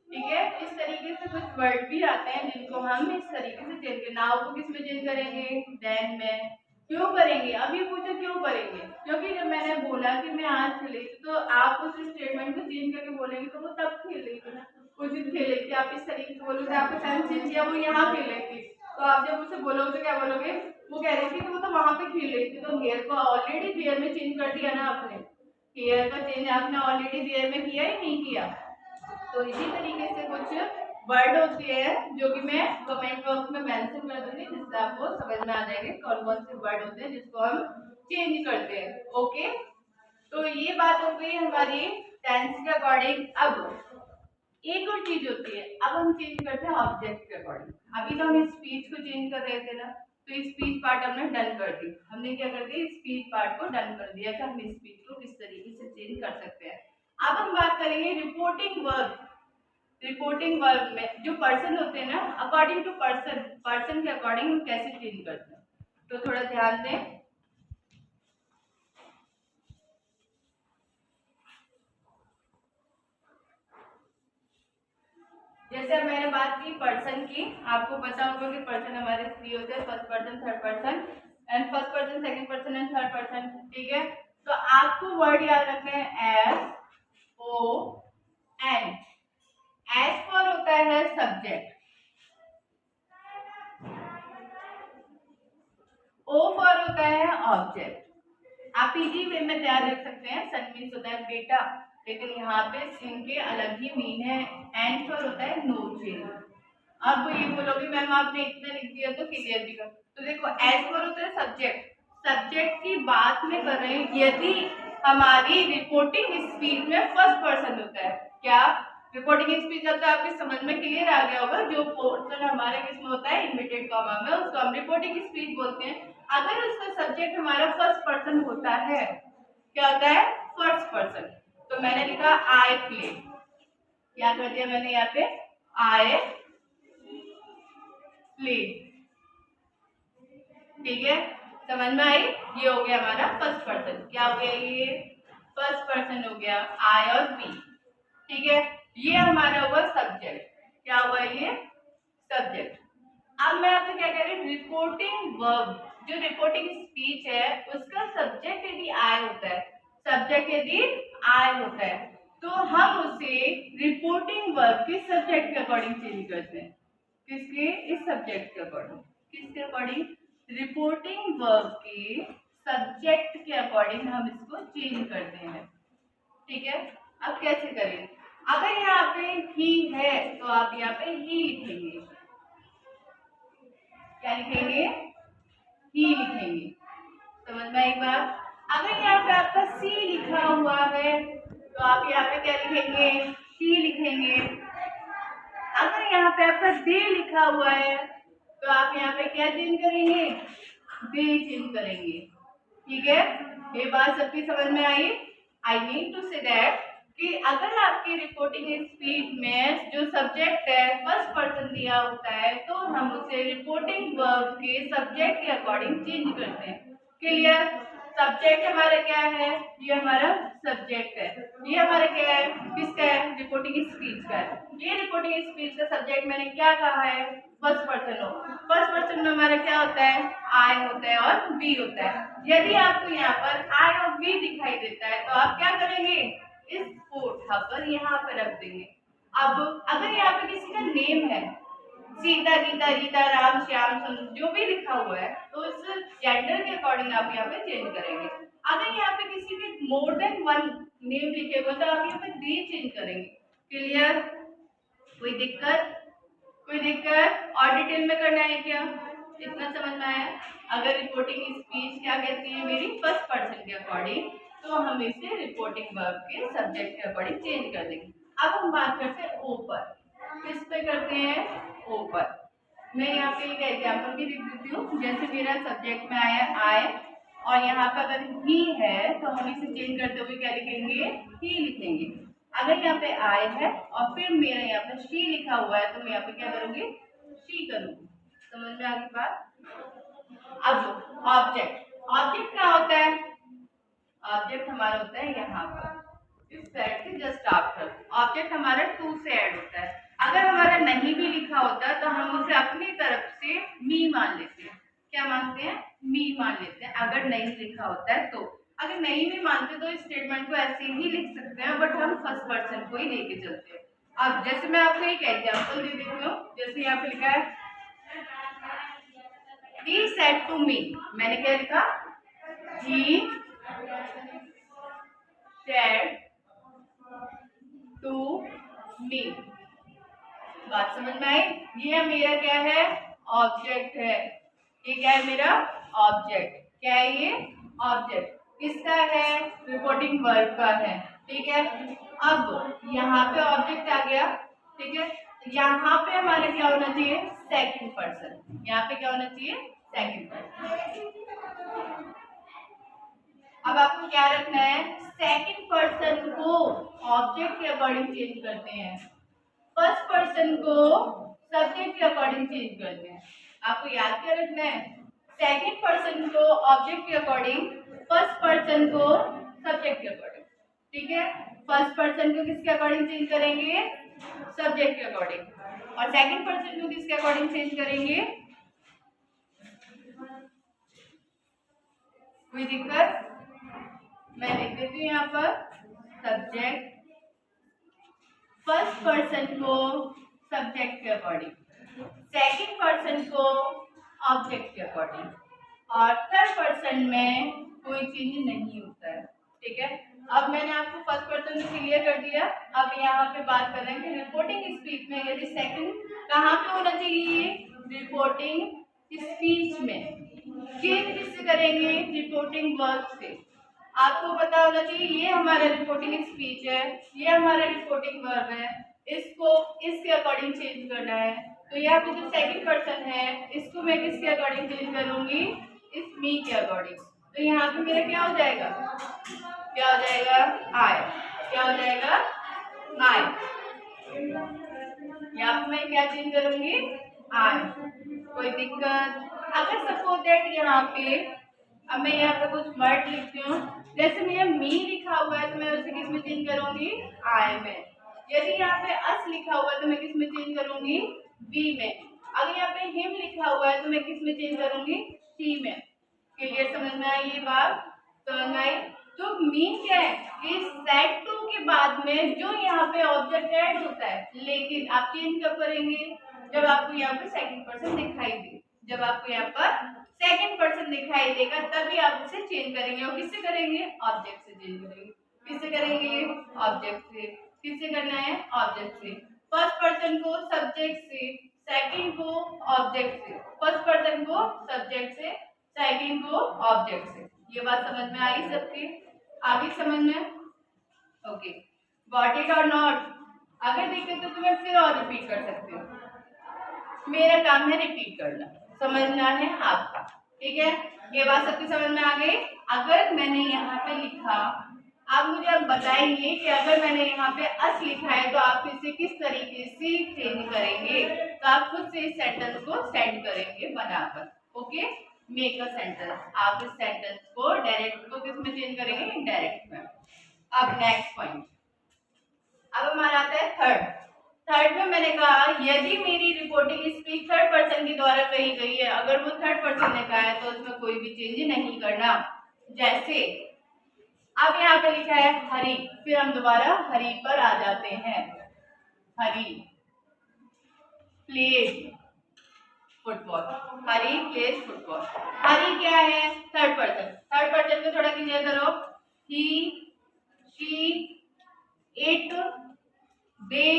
ठीक है, इस तरीके से कुछ वर्ड भी आते हैं जिनको हम इस तरीके से चेंज करेंगे। नाउ को किस में चेंज करेंगे? देन में। क्यों करेंगे? अब ये पूछो क्यों करेंगे? क्योंकि जब मैंने बोला कि मैं आज खेली, तो आप उस स्टेटमेंट को चेंज करके बोलेंगे तो वो तब खेल रही थी ना, उस दिन खेल रही थी। आप इस तरीके से बोलोगे, आपका सेंस चेंज किया, वो यहाँ खेल रही थी, तो आप जब उसे बोलोगे तो क्या बोलोगे? वो कह रही थी कि वो तो वहां पे खेल रही थी। तो हेयर को ऑलरेडी देयर में चेंज कर दिया ना आपने, हेयर का चेंज आपने ऑलरेडी देयर में किया ही नहीं किया। तो इसी तरीके से कुछ वर्ड होती है जो कि मैं कमेंट बॉक्स में मेंशन कर दूंगी, जिससे आपको समझ में आ जाएंगे कौन कौन से वर्ड होते हैं जिसको हम चेंज करते हैं। ओके, तो ये बात हो गई हमारी टेंस के अकॉर्डिंग। अब एक और चीज होती है, अब हम चेंज करते हैं ऑब्जेक्ट के अकॉर्डिंग। अभी तो हम स्पीच को चेंज कर रहे थे ना, तो स्पीच पार्ट हमने डन कर दी। हमने क्या कर दिया, स्पीच पार्ट को डन कर दिया कि हम स्पीच को किस तरीके से चेंज कर सकते हैं। अब हम बात करेंगे रिपोर्टिंग वर्ब। रिपोर्टिंग वर्ब में जो पर्सन होते हैं ना, अकॉर्डिंग टू पर्सन, पर्सन के अकॉर्डिंग हम कैसे चेंज करते हैं, तो थोड़ा ध्यान दें। जैसे अब मैंने बात की पर्सन की, आपको पता होगा कि पर्सन हमारे 3 होते हैं, first person, third person and first person, second person and third person. ठीक है, तो आपको वर्ड याद रखना है S O N. S for होता है सब्जेक्ट, ओ फॉर होता है ऑब्जेक्ट। आप इजी वे में तैयार रख सकते हैं, सन मीन्स होता है बेटा, लेकिन यहाँ पे इनके अलग ही मीन है। एंड फॉर होता है नो चेंज। अब ये बोलोगे मैम आपने इतना लिख दिया तो क्लियर भी कर, तो देखो एज पर होता है सब्जेक्ट, सब्जेक्ट की बात में कर रहे हैं यदि हमारी रिपोर्टिंग स्पीच में फर्स्ट पर्सन होता है। क्या रिपोर्टिंग स्पीच जब तक आपके समझ में क्लियर आ गया होगा, जो पोर्शन हमारे किसमें होता है इन्वर्टेड कॉमा में, उसको हम रिपोर्टिंग स्पीच बोलते हैं। अगर उसका सब्जेक्ट हमारा फर्स्ट पर्सन होता है, क्या होता है फर्स्ट पर्सन, तो मैंने लिखा आई प्ले, क्या कर दिया मैंने यहाँ पे आई प्ले। ठीक है, समझ में आई, ये हो गया हमारा फर्स्ट पर्सन। क्या हो गया, ये फर्स्ट पर्सन हो गया आई और पी। ठीक है, ये हमारा हुआ सब्जेक्ट, क्या हुआ ये सब्जेक्ट। अब मैं आपसे क्या कह रही हूँ, रिपोर्टिंग वर्ब, जो रिपोर्टिंग स्पीच है उसका सब्जेक्ट यदि आई होता है, सब्जेक्ट यदि आई होता है, तो हम उसे रिपोर्टिंग वर्ब के सब्जेक्ट के अकॉर्डिंग चेंज करते हैं। किसके, इस सब्जेक्ट के अकॉर्डिंग, किसके अकॉर्डिंग, रिपोर्टिंग वर्ब के सब्जेक्ट के अकॉर्डिंग हम इसको चेंज करते हैं। ठीक है, अब कैसे करेंगे, अगर यहाँ पे ही है तो आप यहाँ पे ही लिखेंगे, क्या लिखेंगे, ही लिखेंगे। समझ में एक बार, अगर यहाँ पे आपका सी लिखा हुआ है तो आप यहाँ पे क्या लिखेंगे, सी लिखेंगे। अगर यहाँ पे आपका दे लिखा हुआ है तो आप यहाँ पे क्या चेंज करेंगे, दे चेंज करेंगे। ठीक है, ये बात सबकी समझ में आई। I mean to say that कि अगर आपकी रिपोर्टिंग स्पीच में जो सब्जेक्ट है फर्स्ट पर्सन दिया होता है, तो हम उसे रिपोर्टिंग वर्ब के सब्जेक्ट के अकॉर्डिंग चेंज करते हैं। क्लियर, सब्जेक्ट हमारा क्या है, ये हमारा सब्जेक्ट है, ये हमारा क्या है, किसका है, रिपोर्टिंग स्पीच का है। ये रिपोर्टिंग स्पीच का सब्जेक्ट मैंने क्या कहा है, फर्स्ट पर्सन हो। फर्स्ट पर्सन में हमारा क्या होता है, आई होता है और वी होता है। यदि आपको यहाँ पर आई और वी दिखाई देता है तो आप क्या करेंगे, इसको उठाकर यहाँ पर रख देंगे। अब अगर यहाँ पे किसी का नेम है, सीता, गीता, रीता, राम, श्याम, जो भी लिखा हुआ है, तो उस जेंडर के अकॉर्डिंग आप यहाँ पे चेंज करेंगे। अगर यहाँ पे किसी के मोर देन वन नेम लिखे हुए तो आप यहाँ पे दे चेंज करेंगे। क्लियर, कोई दिक्कत, कोई दिक्कत और डिटेल में करना है क्या, इतना समझ में आया। अगर रिपोर्टिंग स्पीच क्या कहती है मेरी फर्स्ट पर्सन के अकॉर्डिंग, तो हम इसे रिपोर्टिंग वर्ब के सब्जेक्ट के अकॉर्डिंग चेंज कर देंगे। अब हम बात करते हैं ऊपर, किस पे करते हैं, ऊपर। मैं यहाँ पे एक एग्जाम्पल भी लिख देती हूँ। जैसे मेरा सब्जेक्ट में आया आए और यहाँ पे अगर ही है तो हम इसे चेंज करते हुए क्या लिखेंगे, ही लिखेंगे। अगर यहाँ पे आए है और फिर मेरा यहाँ पे शी लिखा हुआ है तो मैं यहाँ पे क्या करूंगी, शी करूंगी। समझ में आ गई बात। अब ऑब्जेक्ट, ऑब्जेक्ट क्या होता है, ऑब्जेक्ट हमारा होता है यहाँ पर इस सेट के जस्ट आफ्टर। ऑब्जेक्ट हमारा टू से ऐड होता है। अगर हमारा नहीं भी लिखा होता तो हम उसे अपनी तरफ से मी मान लेते हैं। क्या मानते हैं, मी मान लेते हैं अगर नहीं लिखा होता है तो। अगर नहीं भी मानते तो इस स्टेटमेंट को ऐसे ही लिख सकते हैं, बट हम फर्स्ट पर्सन को ही लेके चलते हैं। अब जैसे मैं आपको एक एग्जांपल दे देती हूँ, जैसे यहाँ पे लिखा है he said to me, मैंने क्या लिखा, he said to me। बात समझ में आई? ये मेरा क्या है? ऑब्जेक्ट है। ये क्या है मेरा? ऑब्जेक्ट। क्या है ये? ऑब्जेक्ट। किसका है? रिपोर्टिंग वर्ब का है। ठीक है। अब यहाँ पे ऑब्जेक्ट आ गया। ठीक है। यहाँ पे हमारा क्या होना चाहिए? Second person. यहाँ पे क्या होना चाहिए? Second person. अब आपको क्या रखना है? सेकंड पर्सन को ऑब्जेक्ट के अकॉर्डिंग चेंज करते हैं, फर्स्ट पर्सन को सब्जेक्ट के अकॉर्डिंग चेंज करते हैं। आपको याद क्या रखना है? सेकंड पर्सन को ऑब्जेक्ट के अकॉर्डिंग, फर्स्ट पर्सन को सब्जेक्ट के अकॉर्डिंग। ठीक है। फर्स्ट पर्सन को किसके अकॉर्डिंग चेंज करेंगे? सब्जेक्ट के अकॉर्डिंग। और सेकंड पर्सन को किसके अकॉर्डिंग चेंज करेंगे? कोई दिक्कत? मैं लिख देती हूँ यहाँ पर सब्जेक्ट, फर्स्ट पर्सन को सब्जेक्ट के अकॉर्डिंग, सेकंड पर्सन को ऑब्जेक्ट के अकॉर्डिंग, और थर्ड पर्सन में कोई चेंज नहीं होता है। ठीक है। अब मैंने आपको फर्स्ट पर्सन को क्लियर कर दिया। अब यहाँ पे बात कर रहे हैं कि रिपोर्टिंग स्पीच में यदि सेकंड कहाँ पे होना चाहिए? रिपोर्टिंग स्पीच में। चेंज किससे करेंगे? रिपोर्टिंग वर्ब से। आपको पता होना चाहिए ये हमारा रिपोर्टिंग स्पीच है, ये हमारा रिपोर्टिंग वर्ब है, इसको इसके अकॉर्डिंग चेंज करना है। तो यहाँ पे जो सेकंड पर्सन है इसको मैं किसके अकॉर्डिंग चेंज करूंगी? इस मी के अकॉर्डिंग। तो यहाँ पे मेरा क्या हो जाएगा? क्या हो जाएगा? आई। क्या हो जाएगा? आई। यहाँ पे मैं क्या चेंज करूंगी? आई। कोई दिक्कत? अगर सपोज दैट यहाँ पे, अब मैं यहाँ पे कुछ वर्ड लिखती हूँ, जैसे मेरा मी लिखा हुआ है तो मैं उसे किस में चेंज करूंगी? आई में। यदि यहाँ पे अस लिखा हुआ है तो मैं किस में चेंज करूंगी? वी में। अगर यहाँ पे हिम लिखा हुआ है तो मैं किस में चेंज करूंगी? शी में। क्लियर? समझ में आई ये बात? समझ में आई? तो मीन क्या है कि सेट टू के बाद में जो यहाँ पे ऑब्जेक्ट ऐड होता है, लेकिन आप चेंज कब करेंगे? जब आपको यहाँ पे सेकंड पर्सन दिखाई दे। जब आपको यहाँ पर सेकंड पर्सन दिखाई देगा तभी आप उसे चेंज करेंगे। और किससे करेंगे? ऑब्जेक्ट से चेंज करेंगे। किससे करेंगे? ऑब्जेक्ट से। किससे करना है? ऑब्जेक्ट से। फर्स्ट पर्सन को सब्जेक्ट से, सेकंड को ऑब्जेक्ट से। फर्स्ट पर्सन को सब्जेक्ट से, सेकंड को ऑब्जेक्ट से। ये बात समझ में आई सबके? आगे समझ में? ओके। गॉट इट और नॉट? अगर देखे तो मैं फिर और रिपीट कर सकती हूँ। मेरा काम है रिपीट करना, समझना है आपका। ठीक है। ये बात सबकी समझ में आ गई? अगर मैंने यहाँ पे लिखा, आप मुझे अब बताएंगे कि अगर मैंने यहाँ पे अस लिखा है तो आप इसे किस तरीके से चेंज करेंगे। तो आप खुद से इस सेंटेंस को सेंड करेंगे बनाकर। ओके। Make a sentence. आप इस सेंटेंस को डायरेक्ट को किस में चेंज करेंगे? इनडायरेक्ट में। अब नेक्स्ट पॉइंट, अब हमारा आता है थर्ड। थर्ड में मैंने कहा यदि मेरी रिपोर्टिंग स्पीच थर्ड पर्सन के द्वारा कही गई है, अगर वो थर्ड पर्सन ने कहा है तो उसमें कोई भी चेंज नहीं करना। जैसे अब यहाँ पे लिखा है हरी, फिर हम दोबारा हरी पर आ जाते हैं। हरी प्लेज फुटबॉल। हरी प्लेज फुटबॉल। हरी क्या है? Third person. थर्ड पर्सन को थोड़ा क्लियर करो। ही, शी, इट, दे,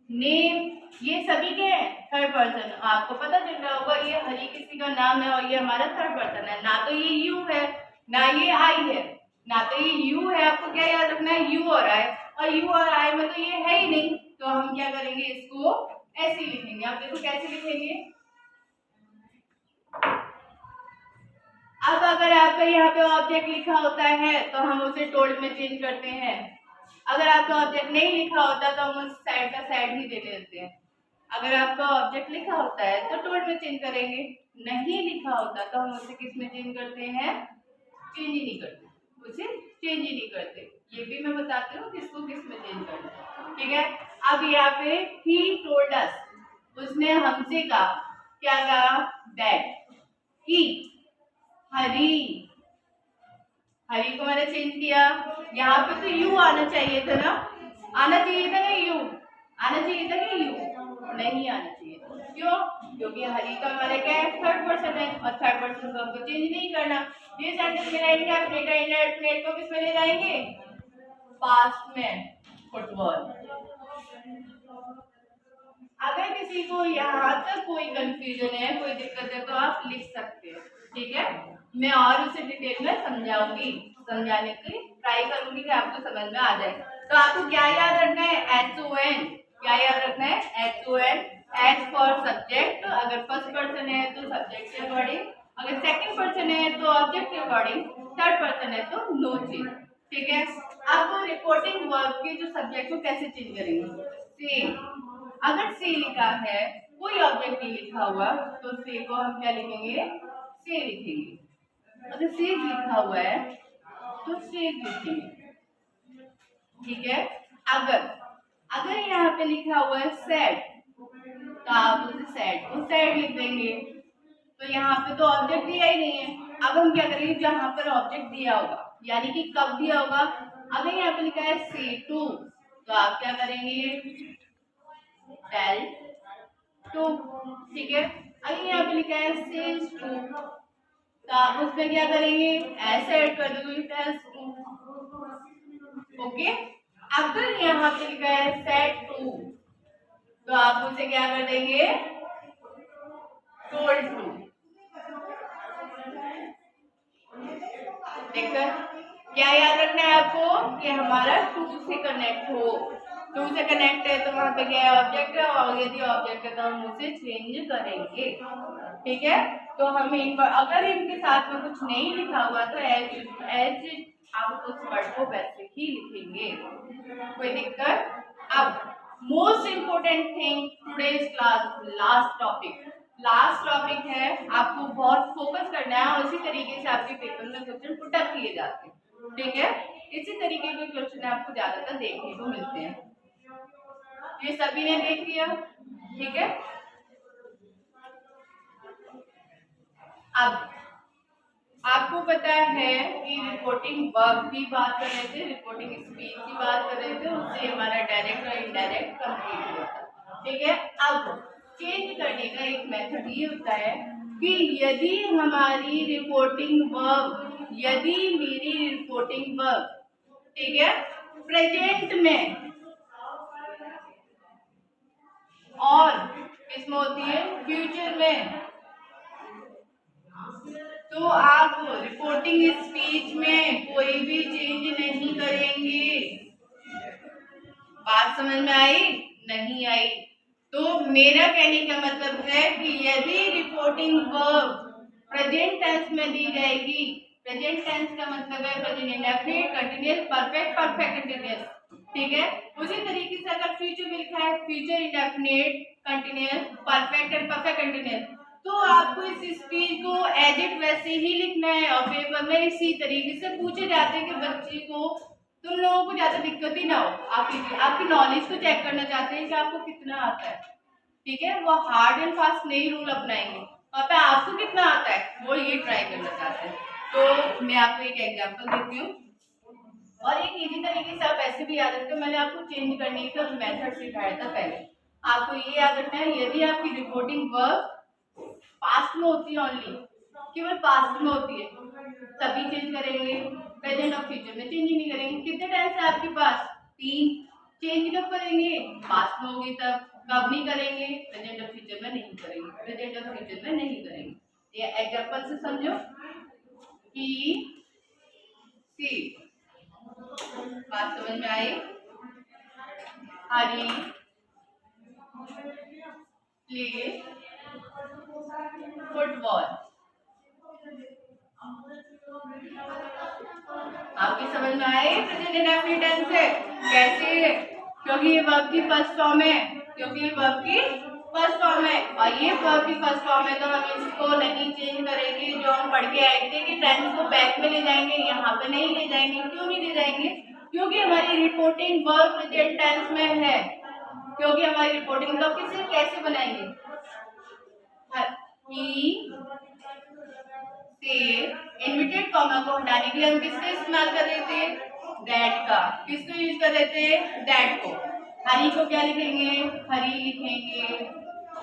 नेम, ये सभी के हैं थर्ड पर्सन। आपको पता चल रहा होगा ये हरी किसी का नाम है और ये हमारा थर्ड पर्सन है। ना तो ये यू है ना ये आई है। ना तो ये यू है, आपको क्या याद रखना है? यू और आई। और यू और आई में तो ये है ही नहीं, तो हम क्या करेंगे? इसको ऐसे लिखेंगे। आप देखो कैसे लिखेंगे। अब अगर आपका यहाँ पे ऑब्जेक्ट लिखा होता है तो हम उसे टोल्ड में चेंज करते हैं। अगर आपका ऑब्जेक्ट नहीं लिखा होता तो हम उस साइड का साइड ही दे देते हैं। अगर आपका ऑब्जेक्ट लिखा होता है तो टोल्ड में चेंज करेंगे, नहीं लिखा होता तो हम उसे किस में चेंज करते हैं? चेंज ही नहीं करते, उसे चेंज ही नहीं करते। ये भी मैं बताती हूँ किसको किस में चेंज करना है। ठीक है। अब यहाँ पे ही टोल्ड अस, उसने हमसे कहा, क्या कहा? दैट ही, हरी, हरी को मैंने चेंज किया। यहाँ पे तो यू आना चाहिए था ना? आना चाहिए था ना यू? आना चाहिए था कि यू? नहीं आना चाहिए था। क्यों? क्योंकि हरी का हमारा क्या है? थर्ड पर्सन है और थर्ड पर्सन को हमको चेंज नहीं करना। ये सेंटेंस मेरा इंडेफिनिट है। इंडेफिनिट को किस में ले जाएंगे? पास्ट में। फुटबॉल। अगर किसी को यहाँ तक कोई कंफ्यूजन है, कोई दिक्कत है, तो आप लिख सकते हैं, ठीक है। मैं और उसे डिटेल में समझाऊंगी, समझाने की ट्राई करूंगी कि आपको समझ में आ जाए। तो आपको क्या याद रखना है, SON। क्या याद रखना है, SON। एस फॉर सब्जेक्ट, अगर फर्स्ट पर्सन है तो सब्जेक्ट के अकॉर्डिंग, अगर सेकंड पर्सन है तो ऑब्जेक्ट के अकॉर्डिंग, थर्ड पर्सन है तो नो चेंज, ठीक है। अब रिपोर्टिंग वर्ब के जो सब्जेक्ट को कैसे चेंज करेंगे, सेम। अगर से लिखा है, कोई ऑब्जेक्ट नहीं लिखा हुआ, तो से को हम क्या लिखेंगे, से लिखेंगे। अगर से लिखा हुआ है तो से लिखेंगे, ठीक है। अगर अगर यहाँ पे लिखा हुआ है सैड, तो आप उसे सैड को सैड लिख देंगे। तो यहाँ पे तो ऑब्जेक्ट दिया ही नहीं है। अब हम क्या करेंगे, जहां पर ऑब्जेक्ट दिया होगा, यानी कि कब दिया होगा, अगर यहाँ पे लिखा है से टू, तो आप क्या करेंगे, टेल टू, ठीक है। अगर यहाँ पे लिखा है सेज टू, तो आप उसमें क्या करेंगे, ऐसे ऐड कर दोगे, टेल्स टू, ओके। अगर यहाँ पे लिखा है सेड टू, तो आप उसे क्या कर देंगे, टोल्ड टू। देखकर क्या याद रखना है आपको, कि हमारा टू से कनेक्ट हो, टू से कनेक्ट है तो वहां पे क्या है, ऑब्जेक्ट है, और यदि ऑब्जेक्ट है तो हम उसे चेंज करेंगे, ठीक है। तो हम अगर इनके साथ में कुछ नहीं लिखा हुआ तो एज आप उस वर्ड को वैसे ही लिखेंगे, कोई दिक्कत। अब most important thing today's class, last topic है, आपको बहुत फोकस करना है, और इसी तरीके से आपके पेपर में क्वेश्चन पुट अप किए जाते हैं, ठीक है। इसी तरीके के क्वेश्चन आपको ज्यादातर देखने को मिलते हैं। ये सभी ने देख लिया, ठीक है। अब आपको पता है कि रिपोर्टिंग वर्ब की बात कर रहे थे, रिपोर्टिंग स्पीच की बात कर रहे थे, उससे हमारा डायरेक्ट और इनडायरेक्ट कंप्लीट हुआ था, ठीक है। अब चेंज करने का एक मेथड ये होता है कि यदि हमारी रिपोर्टिंग वर्ब, यदि मेरी रिपोर्टिंग वर्ब, ठीक है, प्रेजेंट में और किसमें होती है, फ्यूचर में, तो आप रिपोर्टिंग स्पीच में कोई भी चेंज नहीं करेंगे। बात समझ में आई, नहीं आई? तो मेरा कहने का मतलब है कि यदि रिपोर्टिंग वर्ब प्रेजेंट टेंस में दी जाएगी, प्रेजेंट टेंस का मतलब है present indefinite, continuous, perfect, perfect continuous, ठीक है। उसी तरीके से अगर फ्यूचर में लिखा है future indefinite, continuous, perfect and perfect continuous, तो आपको इस स्पीच को एज इट वैसे ही लिखना है, और पेपर में इसी तरीके से पूछे जाते हैं कि बच्चे को, तुम लोगों को ज्यादा दिक्कत ही ना हो, आपकी नॉलेज को चेक करना चाहते हैं कि आपको कितना आता है, ठीक है। वो हार्ड एंड फास्ट नहीं रूल अपनाएंगे, और पे आपको कितना आता है वो ये ट्राई करना चाहते हैं। तो मैं आपको एक एग्जांपल देती हूँ, और एक इजी तरीके से आप ऐसे भी याद रखते हो, मैंने आपको चेंज करने का मेथड सिखाया था पहले। आपको ये याद रखना है, यदि आपकी रिपोर्टिंग वर्ब पास्ट में होती है, ओनली केवल पास्ट में होती है, तभी चेंज करेंगे, प्रेजेंट और फ्यूचर में चेंज ही नहीं करेंगे। कितने टाइम से आपके पास, 3। चेंज कब करेंगे, पास्ट में होगी तब। कब नहीं करेंगे, प्रेजेंट और फ्यूचर में नहीं करेंगे, प्रेजेंट और फ्यूचर में नहीं करेंगे। ये एग्जांपल से समझो कि सी, बात समझ में आई, हरी प्ले फुटबॉल, आपकी समझ में आए प्रेजेंट इंडेफिनिट टेंस से कैसे, क्योंकि ये वर्ब की फर्स्ट फॉर्म है, क्योंकि ये वर्ब की फर्स्ट फॉर्म है, और ये वर्ब की फर्स्ट फॉर्म है, तो हम इसको नहीं चेंज करेंगे। जो हम पढ़ के आए थे कि टेंस को बैक में ले जाएंगे, यहाँ पे नहीं ले जाएंगे। क्यों नहीं ले जाएंगे, क्योंकि हमारी रिपोर्टिंग वर्ब प्रेजेंट टेंस में है, क्योंकि हमारी रिपोर्टिंग वर्ब किसे कैसे बनाएंगे, ही से इनवर्टेड कॉमा को हटाने के लिए हम किसका इस्तेमाल कर रहे थे, दैट का। किसको यूज कर रहे थे, दैट को। हरी को क्या लिखेंगे, हरी लिखेंगे।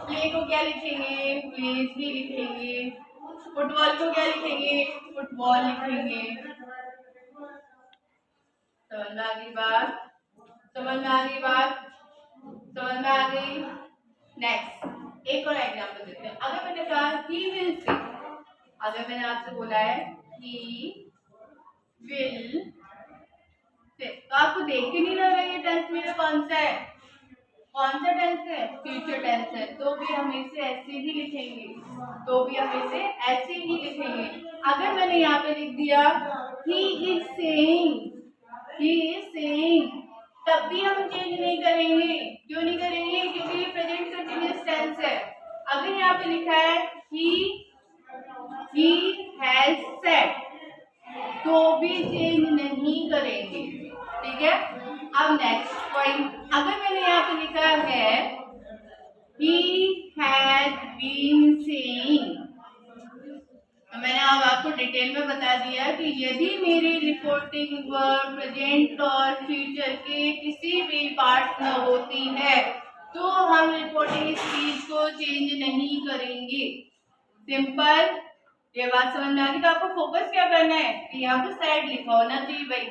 प्ले को क्या लिखेंगे, प्लेज ही लिखेंगे। फुटबॉल को क्या लिखेंगे, फुटबॉल लिखेंगे। समझ में आ गई बात, समझ में आ गई बात, समझ में आ गई, नेक्स्ट एक और एग्जांपल देते हैं। अगर मैंने कहा ही विल सी, अगर मैंने आपसे बोला है ही विल सी, तो आपको देख के नहीं लग रहा ये टेंस मेरा कौन सा है, कौन सा टेंस है, फ्यूचर टेंस है, तो भी हम इसे ऐसे ही लिखेंगे, तो भी हम इसे ऐसे ही लिखेंगे। अगर मैंने यहाँ पे लिख दिया he is saying, he is saying, तब भी हम चेंज नहीं करेंगे। क्यों नहीं करेंगे? क्योंकि ये प्रेजेंट कंटीन्यूअस टेंस है। अगर यहाँ पे लिखा है ही हैज सेड, तो भी चेंज नहीं करेंगे। ठीक है, अब नेक्स्ट पॉइंट, अगर मैंने यहाँ पे लिखा है he had been saying, तो मैंने अब आपको डिटेल में बता दिया कि यदि मेरी रिपोर्टिंग वर्ब प्रेजेंट और फ्यूचर के किसी भी पार्ट में होती है तो हम रिपोर्टिंग स्पीच को चेंज नहीं करेंगे। सिंपल, ये बात समझ में आ गई। तो आपको फोकस क्या करना है कि यहाँ पे सैड लिखा होना चाहिए भाई,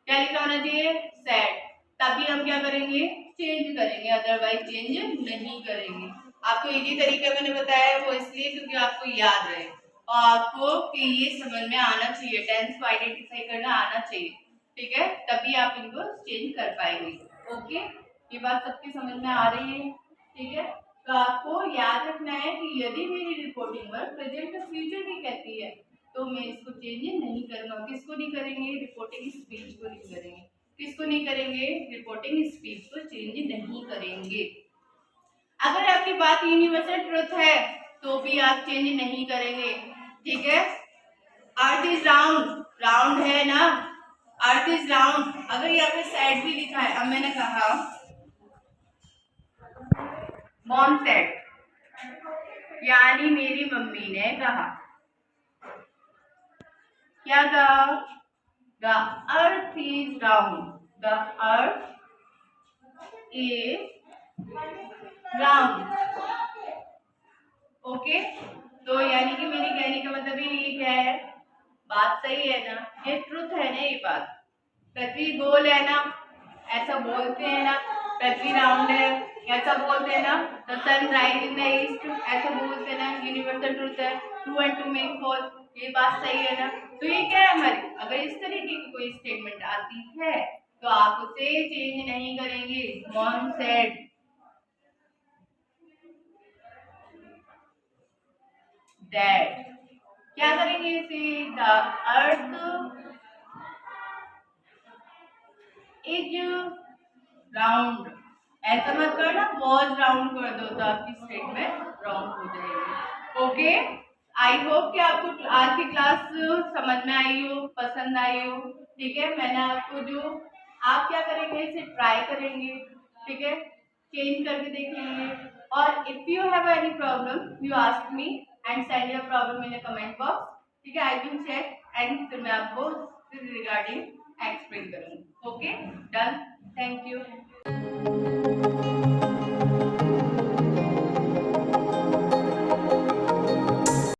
क्या लिखा होना चाहिए, सैड, तभी हम क्या करेंगे, चेंज करेंगे, अदरवाइज चेंज नहीं करेंगे। आपको इजी तरीका मैंने बताया है वो इसलिए क्योंकि आपको याद रहे और आपको कि ये समझ में आना चाहिए, टेंस को आइडेंटिफाई करना आना चाहिए। ठीक है, तभी आप इनको चेंज कर पाएंगे। ओके, ये बात सबकी समझ में आ रही है? ठीक है, तो आपको याद रखना है कि यदि मेरी रिपोर्टिंग वर्ब प्रेजेंट और फ्यूचर की कहती है तो मैं इसको चेंज नहीं करूंगा। किसको नहीं करेंगे? रिपोर्टिंग स्पीच को नहीं करेंगे। किसको नहीं करेंगे? रिपोर्टिंग स्पीच को चेंज नहीं करेंगे। अगर आपकी बात यूनिवर्सल ट्रुथ है तो भी आप चेंज नहीं करेंगे। ठीक है, अर्थ इज राउंड, राउंड है ना, अर्थ इज राउंड, अगर यहाँ पे सैड भी लिखा है, अब मैंने कहा मॉम सेड, यानी मेरी मम्मी ने कहा, क्या कहा, the earth is round, the earth is round. Okay, तो यानी कि मेरे कहने का मतलब ये क्या है, बात सही है ना, ये ट्रुथ है ना, ये बात, पृथ्वी गोल है ना, ऐसा बोलते हैं ना, पृथ्वी राउंड है ऐसा बोलते हैं ना, the sun rise in the east ऐसा बोलते हैं ना, यूनिवर्सल ट्रुथ है, 2 and 2 make 4, ये बात सही है ना। तो ये क्या है हमारी, अगर इस तरीके की कोई स्टेटमेंट आती है तो आप उसे चेंज नहीं करेंगे। मॉम सेड, डैड, क्या करेंगे इसे, द अर्थ इज राउंड, ऐसा मत करना, वॉज राउंड कर दो तो आपकी स्टेटमेंट रॉन्ग हो जाएगी। ओके, आई होप कि आपको आज की क्लास समझ में आई हो, पसंद आई हो। ठीक है, मैंने आपको जो, आप क्या करेंगे, इसे ट्राई करेंगे, ठीक है, चेंज करके देख लेंगे, और if you have any problem you ask me and send your problem in the comment box. ठीक है, आई विल चेक एंड फिर मैं आपको रिगार्डिंग एक्सप्लेन करूँगी। Okay, done, thank you.